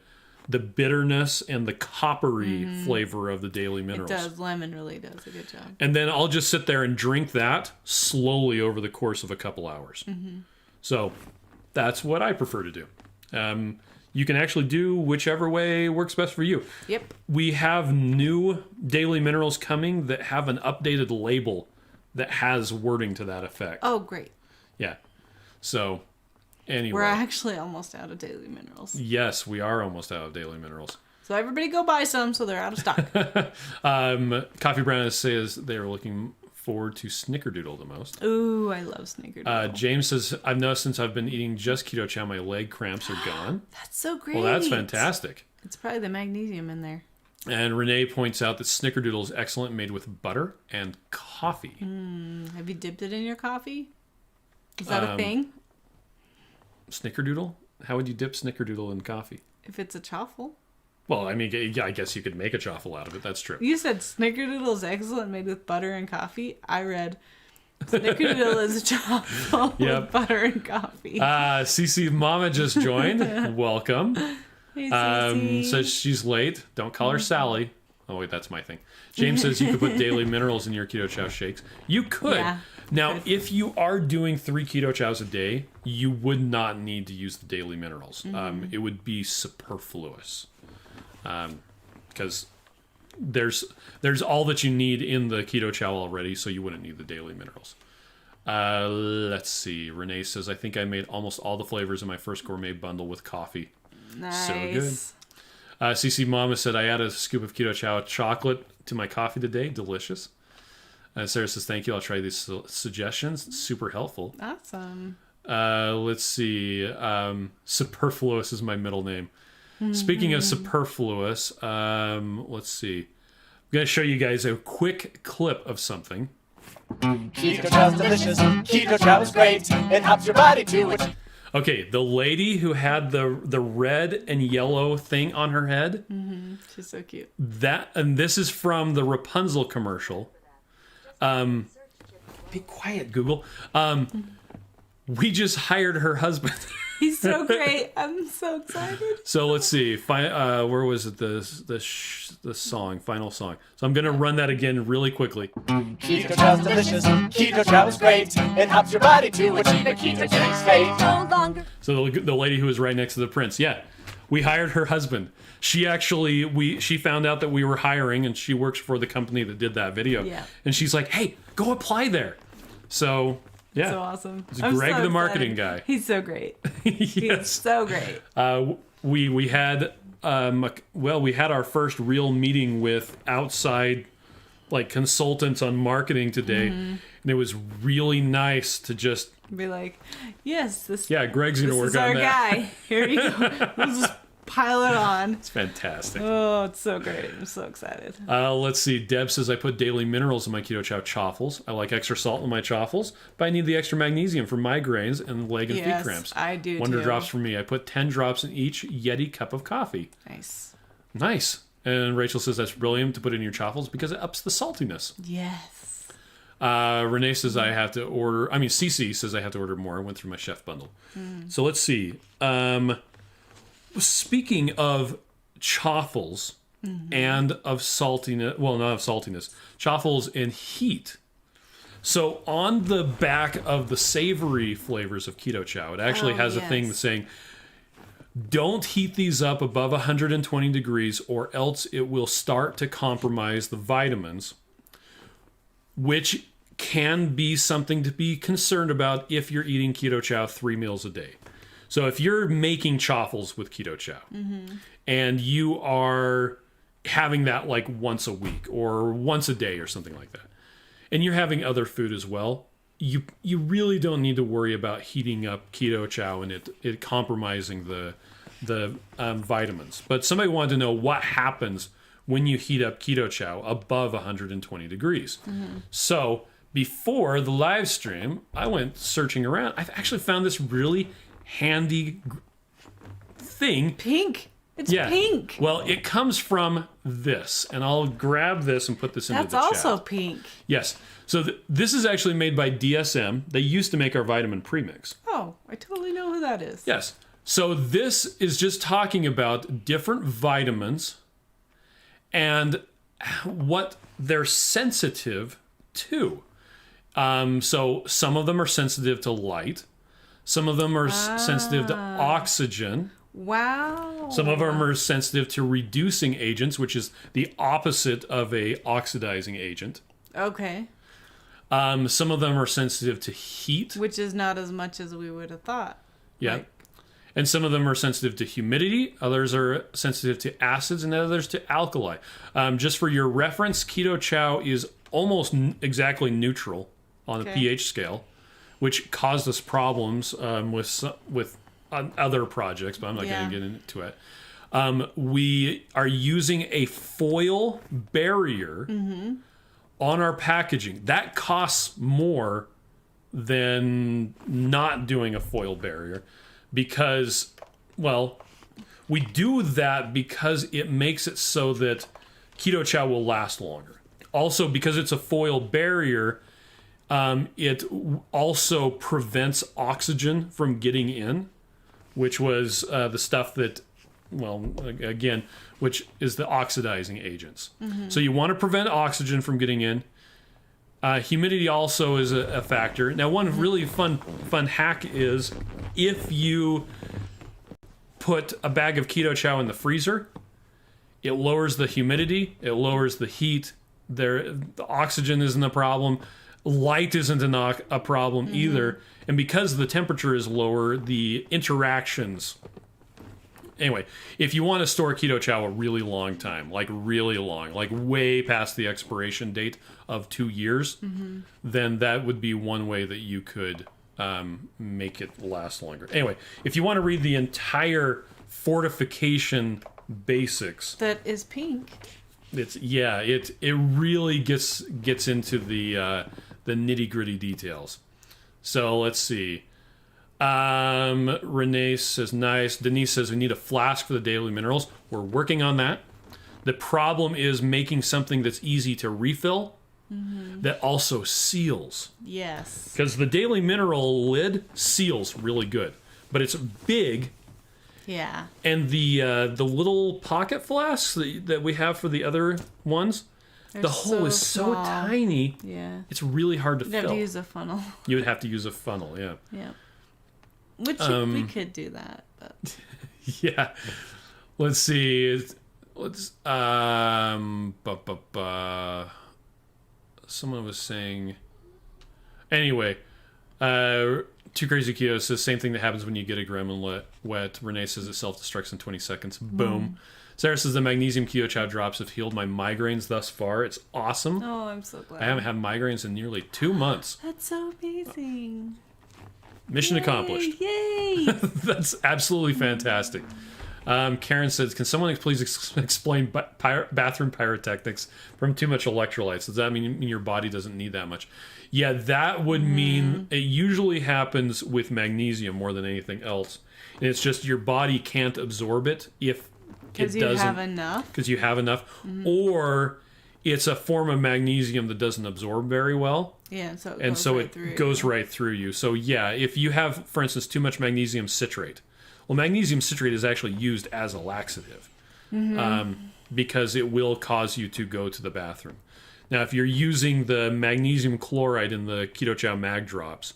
bitterness and the coppery flavor of the Daily Minerals. It does. Lemon really does a good job. And then I'll just sit there and drink that slowly over the course of a couple hours. So that's what I prefer to do. you can actually do whichever way works best for you. Yep. We have new Daily Minerals coming that have an updated label that has wording to that effect. Oh, great. Yeah. So, anyway. We're actually almost out of Daily Minerals. Yes, we are almost out of Daily Minerals. So everybody go buy some so they're out of stock. Coffee Brown says they are looking forward to Snickerdoodle the most. Ooh, I love Snickerdoodle. James says, I've noticed since I've been eating just Keto Chow, my leg cramps are gone. That's so great. Well, that's fantastic. It's probably the magnesium in there. And Renee points out that Snickerdoodle is excellent, made with butter and coffee. Have you dipped it in your coffee? Is that a thing? Snickerdoodle? How would you dip Snickerdoodle in coffee? If it's a choffle. Well, I mean, yeah, I guess you could make a choffle out of it. That's true. You said Snickerdoodle is excellent, made with butter and coffee. I read Snickerdoodle is a choffle with butter and coffee. Cece Mama just joined. Welcome. Hey, Cece. Says she's late. Don't call her Sally. Oh, wait, that's my thing. James says you could put Daily Minerals in your Keto Chow shakes. You could. Yeah. Now, if you are doing 3 Keto Chows a day, you would not need to use the Daily Minerals. It would be superfluous. Because there's all that you need in the Keto Chow already, so you wouldn't need the Daily Minerals. Let's see. Renee says, I think I made almost all the flavors in my first gourmet bundle with coffee. Nice. So good. CC Mama said, I added a scoop of Keto Chow chocolate to my coffee today. Delicious. Sarah says, thank you. I'll try these suggestions. It's super helpful. Awesome. Let's see. Superfluous is my middle name. Speaking of superfluous, let's see. I'm going to show you guys a quick clip of something. Keto Chow's delicious. Keto Chow is great. It helps your body to achieve. Okay, the lady who had the red and yellow thing on her head. She's so cute. And this is from the Rapunzel commercial. Be quiet, Google. We just hired her husband. He's so great. I'm so excited. So let's see. Where was it? The song, final song. So I'm gonna run that again really quickly. Keto Chow's delicious. Keto Chow is great. It helps your body to achieve a ketogenic state. No longer. So the lady who was right next to the prince. Yeah, we hired her husband. She actually she found out that we were hiring, and she works for the company that did that video. Yeah. And she's like, "Hey, go apply there." So. Yeah. So awesome. It's Greg, the marketing guy. He's so great. Yes. He's so great. We had we had our first real meeting with outside consultants on marketing today, and it was really nice to just be like, yes, Greg's gonna work on that. This is our guy. Here you go. We'll just pile it on. It's fantastic. Oh, it's so great. I'm so excited. Let's see. Deb says, I put Daily Minerals in my Keto Chow Choffles. I like extra salt in my Choffles, but I need the extra magnesium for migraines and leg and feet cramps. I do Wonder too. drops for me. I put 10 drops in each Yeti cup of coffee. Nice. And Rachel says that's brilliant to put in your Choffles because it ups the saltiness. Yes. Renee says Cece says I have to order more. I went through my chef bundle. So let's see. Speaking of Choffles and of saltiness, well, not of saltiness, Choffles and heat. So on the back of the savory flavors of Keto Chow, it actually has a thing that's saying, don't heat these up above 120 degrees or else it will start to compromise the vitamins, which can be something to be concerned about if you're eating Keto Chow 3 meals a day. So if you're making Choffles with Keto Chow and you are having that once a week or once a day or something like that, and you're having other food as well, you really don't need to worry about heating up Keto Chow and it compromising the vitamins. But somebody wanted to know what happens when you heat up Keto Chow above 120 degrees. So before the live stream, I went searching around. I've actually found this really handy thing. Pink. It's pink. Well, it comes from this, and I'll grab this and put this into the chat. That's also pink. Yes. So this is actually made by DSM. They used to make our vitamin premix. Oh, I totally know who that is. Yes. So this is just talking about different vitamins and what they're sensitive to. So some of them are sensitive to light. Some of them are sensitive to oxygen. Wow. Some of them are sensitive to reducing agents, which is the opposite of a oxidizing agent. Okay. Some of them are sensitive to heat. Which is not as much as we would have thought. Yeah. Like, and some of them are sensitive to humidity. Others are sensitive to acids, and others to alkali. Just for your reference, Keto Chow is almost exactly neutral on the pH scale, which caused us problems with other projects, but I'm not going to get into it. We are using a foil barrier on our packaging. That costs more than not doing a foil barrier because, well, we do that because it makes it so that Keto Chow will last longer. Also, because it's a foil barrier, it also prevents oxygen from getting in, which was the stuff that, well, again, which is the oxidizing agents. So you want to prevent oxygen from getting in. Humidity also is a factor. Now, one really fun hack is if you put a bag of Keto Chow in the freezer, it lowers the humidity, it lowers the heat. The oxygen isn't a problem. Light isn't a problem either. And because the temperature is lower, the interactions... Anyway, if you want to store Keto Chow a really long time, like really long, like way past the expiration date of 2 years, then that would be one way that you could make it last longer. Anyway, if you want to read the entire fortification basics... That is pink. It really gets into the nitty-gritty details. So let's see. Renee says nice. Denise says we need a flask for the Daily Minerals. We're working on that. The problem is making something that's easy to refill that also seals. Yes. Because the Daily Mineral lid seals really good, but it's big. Yeah. And the little pocket flasks that we have for the other ones, the hole is so small. tiny. Yeah. It's really hard to You'd fill. have to use a funnel. You would have to use a funnel, yeah. Yeah. Which we could do that, but Yeah. Let's see. Someone was saying. Anyway, Too Crazy Keto says same thing that happens when you get a gremlin wet. Renee says it self-destructs in 20 seconds. Boom. Sarah says the magnesium Keto Chow drops have healed my migraines thus far. It's awesome. oh, I'm so glad. I haven't had migraines in nearly 2 months. That's so amazing. Mission accomplished. Yay! That's absolutely fantastic. Karen says, can someone please explain bathroom pyrotechnics from too much electrolytes? Does that mean your body doesn't need that much? Yeah, that would mean it usually happens with magnesium more than anything else. And it's just your body can't absorb it if it doesn't. Because you have enough? Because you have enough. Or it's a form of magnesium that doesn't absorb very well. Yeah, so it goes right through you. So yeah, if you have, for instance, too much magnesium citrate. Well, magnesium citrate is actually used as a laxative because it will cause you to go to the bathroom. Now, if you're using the magnesium chloride in the Keto Chow Mag Drops,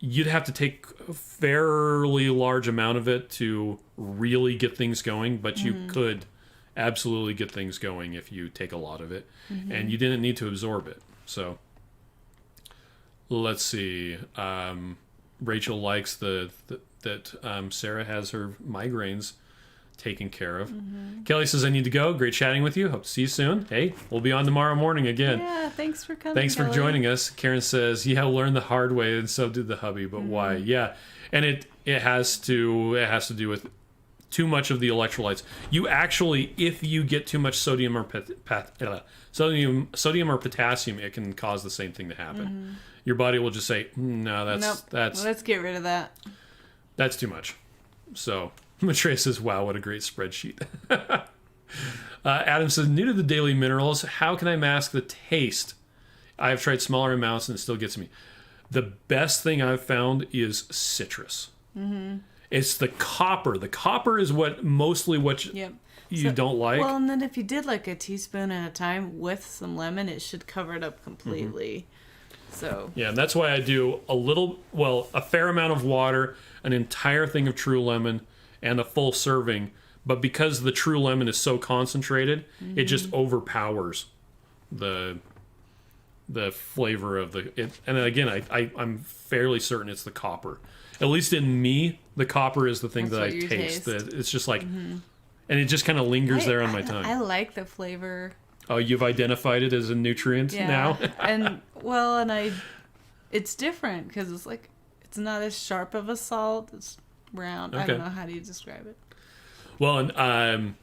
you'd have to take a fairly large amount of it to really get things going, but you could absolutely get things going if you take a lot of it, and you didn't need to absorb it. So, let's see. Rachel likes that Sarah has her migraines taken care of. Kelly says, I need to go. Great chatting with you. Hope to see you soon. Hey, we'll be on tomorrow morning again. Yeah, thanks for coming. Thanks for Kelly. joining us. Karen says, yeah, learn the hard way, and so did the hubby, but why? Yeah, and it has to do with too much of the electrolytes. You actually, if you get too much sodium or potassium, it can cause the same thing to happen. Your body will just say, no, that's let's get rid of that. That's too much. So Maitreya says, wow, what a great spreadsheet. Adam says, new to the Daily Minerals, how can I mask the taste? I have tried smaller amounts and it still gets me. The best thing I've found is citrus. It's the copper. The copper is mostly what you don't like. Well, and then if you did like a teaspoon at a time with some lemon, it should cover it up completely. So yeah, and that's why I do a fair amount of water, an entire thing of True Lemon, and a full serving. But because the true lemon is so concentrated, it just overpowers the flavor of it. And again, I'm fairly certain it's the copper. At least in me, the copper is the thing that I taste. That it's just like, and it just kind of lingers there on my tongue. I like the flavor. Oh, you've identified it as a nutrient now? and it's different because it's like, it's not as sharp of a salt. It's round. Okay. I don't know. How do you describe it? Well, and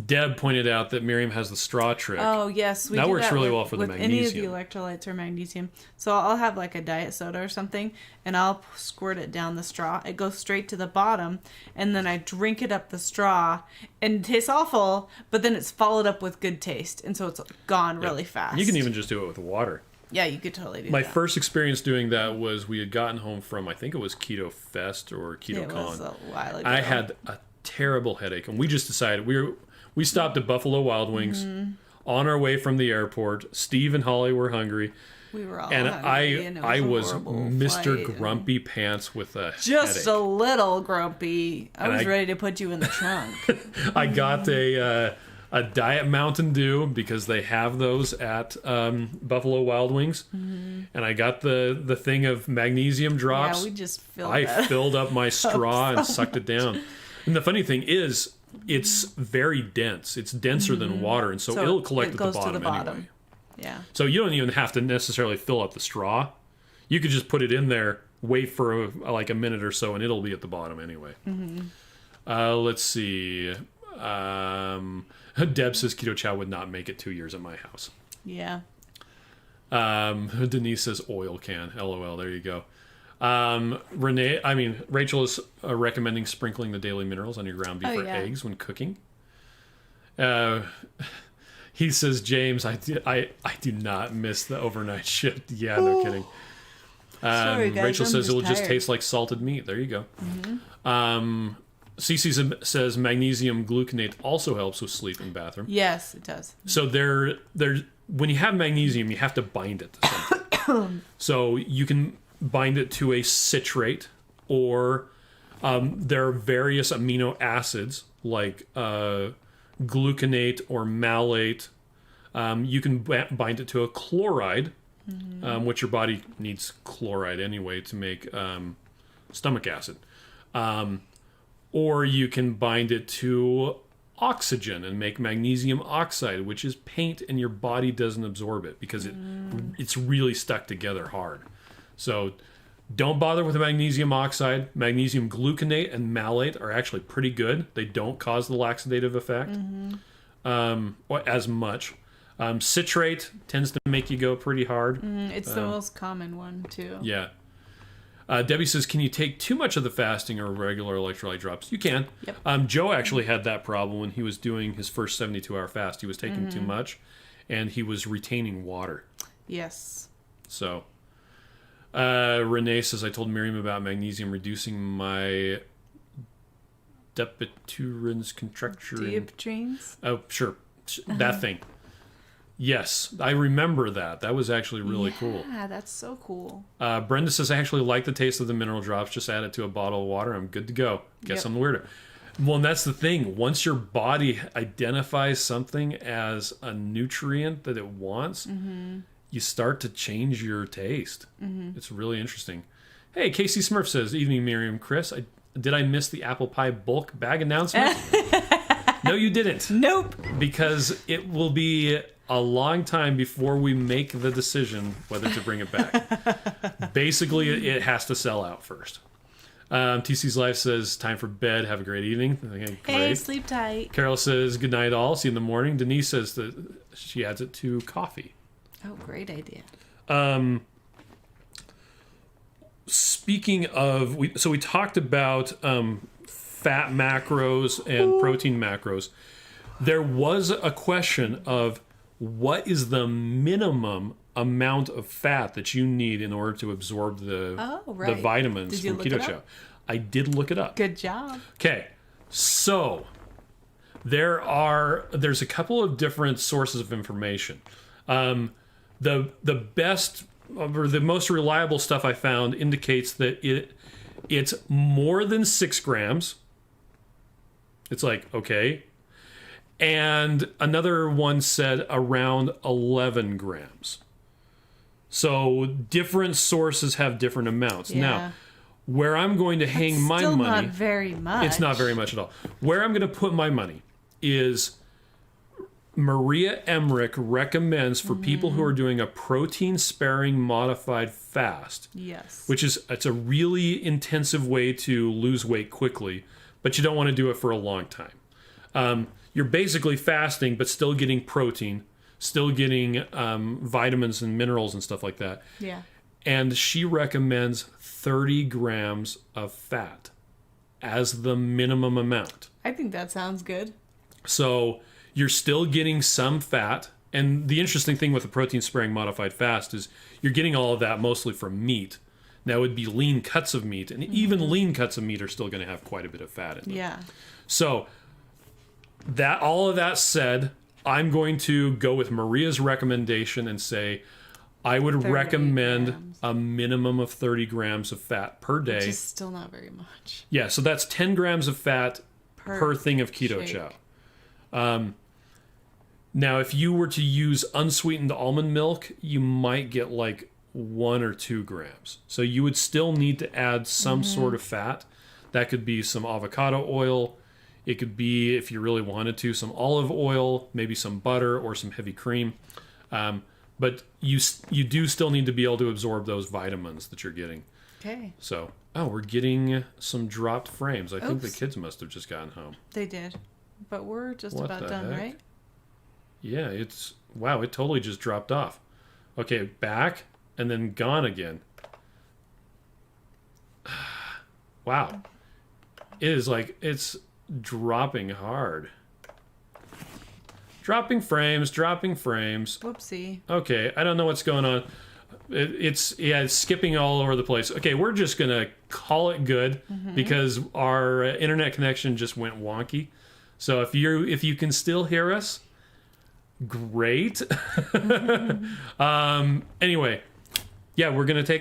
Deb pointed out that Miriam has the straw trick. Oh, yes. That works really well for the magnesium. Any of the electrolytes or magnesium. So I'll have like a diet soda or something, and I'll squirt it down the straw. It goes straight to the bottom, and then I drink it up the straw, and it tastes awful, but then it's followed up with good taste, and so it's gone really fast. You can even just do it with water. Yeah, you could totally do that. My first experience doing that was we had gotten home from, I think it was Keto Fest or Keto Con. It was a while ago. I had a terrible headache, and we just decided we stopped at Buffalo Wild Wings on our way from the airport. Steve and Holly were hungry. We were all hungry, and I was Mr. Grumpy Pants with a just headache. A little grumpy. I was ready to put you in the trunk. I got a Diet Mountain Dew because they have those at Buffalo Wild Wings, and I got the thing of magnesium drops. Yeah, we just filled up my straw and sucked it down. And the funny thing is, it's very dense. It's denser than water, and so it'll collect at the bottom anyway. Yeah. So you don't even have to necessarily fill up the straw. You could just put it in there, wait for like a minute or so, and it'll be at the bottom anyway. Let's see. Deb says Keto Chow would not make it 2 years at my house. Yeah. Denise says oil can. LOL. There you go. Rachel is recommending sprinkling the Daily Minerals on your ground beef or eggs when cooking. He says, James, I do not miss the overnight shift. Yeah, no kidding. Sorry, guys, Rachel says it will just tired. taste like salted meat. There you go. Cece says magnesium gluconate also helps with sleep and bathroom. Yes, it does. So when you have magnesium, you have to bind it to something. So you can bind it to a citrate, or there are various amino acids like gluconate or malate. You can bind it to a chloride, which your body needs chloride anyway to make stomach acid. Or you can bind it to oxygen and make magnesium oxide, which is paint, and your body doesn't absorb it because it's really stuck together hard. So don't bother with the magnesium oxide. Magnesium gluconate and malate are actually pretty good. They don't cause the laxative effect or as much. Citrate tends to make you go pretty hard. It's the most common one, too. Yeah. Debbie says, can you take too much of the fasting or regular electrolyte drops? You can. Yep. Joe actually had that problem when he was doing his first 72-hour fast. He was taking too much, and he was retaining water. Yes. So, Renee says, I told Miriam about magnesium reducing my depiturin's contracture. Dioptrines? Oh, sure. That thing. Yes, I remember that. That was actually really cool. Yeah, that's so cool. Brenda says, I actually like the taste of the mineral drops. Just add it to a bottle of water. I'm good to go. Guess I'm weirder. Well, and that's the thing. Once your body identifies something as a nutrient that it wants, you start to change your taste. It's really interesting. Hey, Casey Smurf says, evening, Miriam, Chris. Did I miss the apple pie bulk bag announcement? No, you didn't. Nope. Because it will be a long time before we make the decision whether to bring it back. Basically, it has to sell out first. TC's Life says, time for bed. Have a great evening. Okay, great. Hey, sleep tight. Carol says, good night all. See you in the morning. Denise says that she adds it to coffee. Oh, great idea. Speaking of, we talked about fat macros and protein macros. There was a question of what is the minimum amount of fat that you need in order to absorb the vitamins from Keto Chow. I did look it up. Good job. Okay, so there's a couple of different sources of information. The best or the most reliable stuff I found indicates that it's more than 6 grams It's like, okay. And another one said around 11 grams. So different sources have different amounts. Yeah. Now, where I'm going to hang my Still money... not very much. It's not very much at all. Where I'm going to put my money is Maria Emmerich recommends for people who are doing a protein-sparing modified fast. Yes. Which is, it's a really intensive way to lose weight quickly, but you don't want to do it for a long time. You're basically fasting, but still getting protein, still getting vitamins and minerals and stuff like that. Yeah. And she recommends 30 grams of fat as the minimum amount. I think that sounds good. So you're still getting some fat. And the interesting thing with the protein sparing modified fast is you're getting all of that mostly from meat. Now it would be lean cuts of meat, and even lean cuts of meat are still going to have quite a bit of fat in them. Yeah. So that, all of that said, I'm going to go with Maria's recommendation and say I would 30 recommend grams. a minimum of 30 grams of fat per day. Which is still not very much. Yeah, so that's 10 grams of fat per thing of Keto shake. Chow. Now, if you were to use unsweetened almond milk, you might get like 1 or 2 grams. So you would still need to add some sort of fat. That could be some avocado oil. It could be, if you really wanted to, some olive oil, maybe some butter or some heavy cream. But you do still need to be able to absorb those vitamins that you're getting. Okay. So, we're getting some dropped frames. I think the Oops. kids must have just gotten home. They did. But we're just What about the done, heck? right? Yeah, it totally just dropped off. Okay, back and then gone again. Wow. It is like, it's dropping hard. Dropping frames. Whoopsie. Okay, I don't know what's going on. It's skipping all over the place. Okay, we're just going to call it good because our internet connection just went wonky. So if you can still hear us, great. Anyway, yeah, we're going to take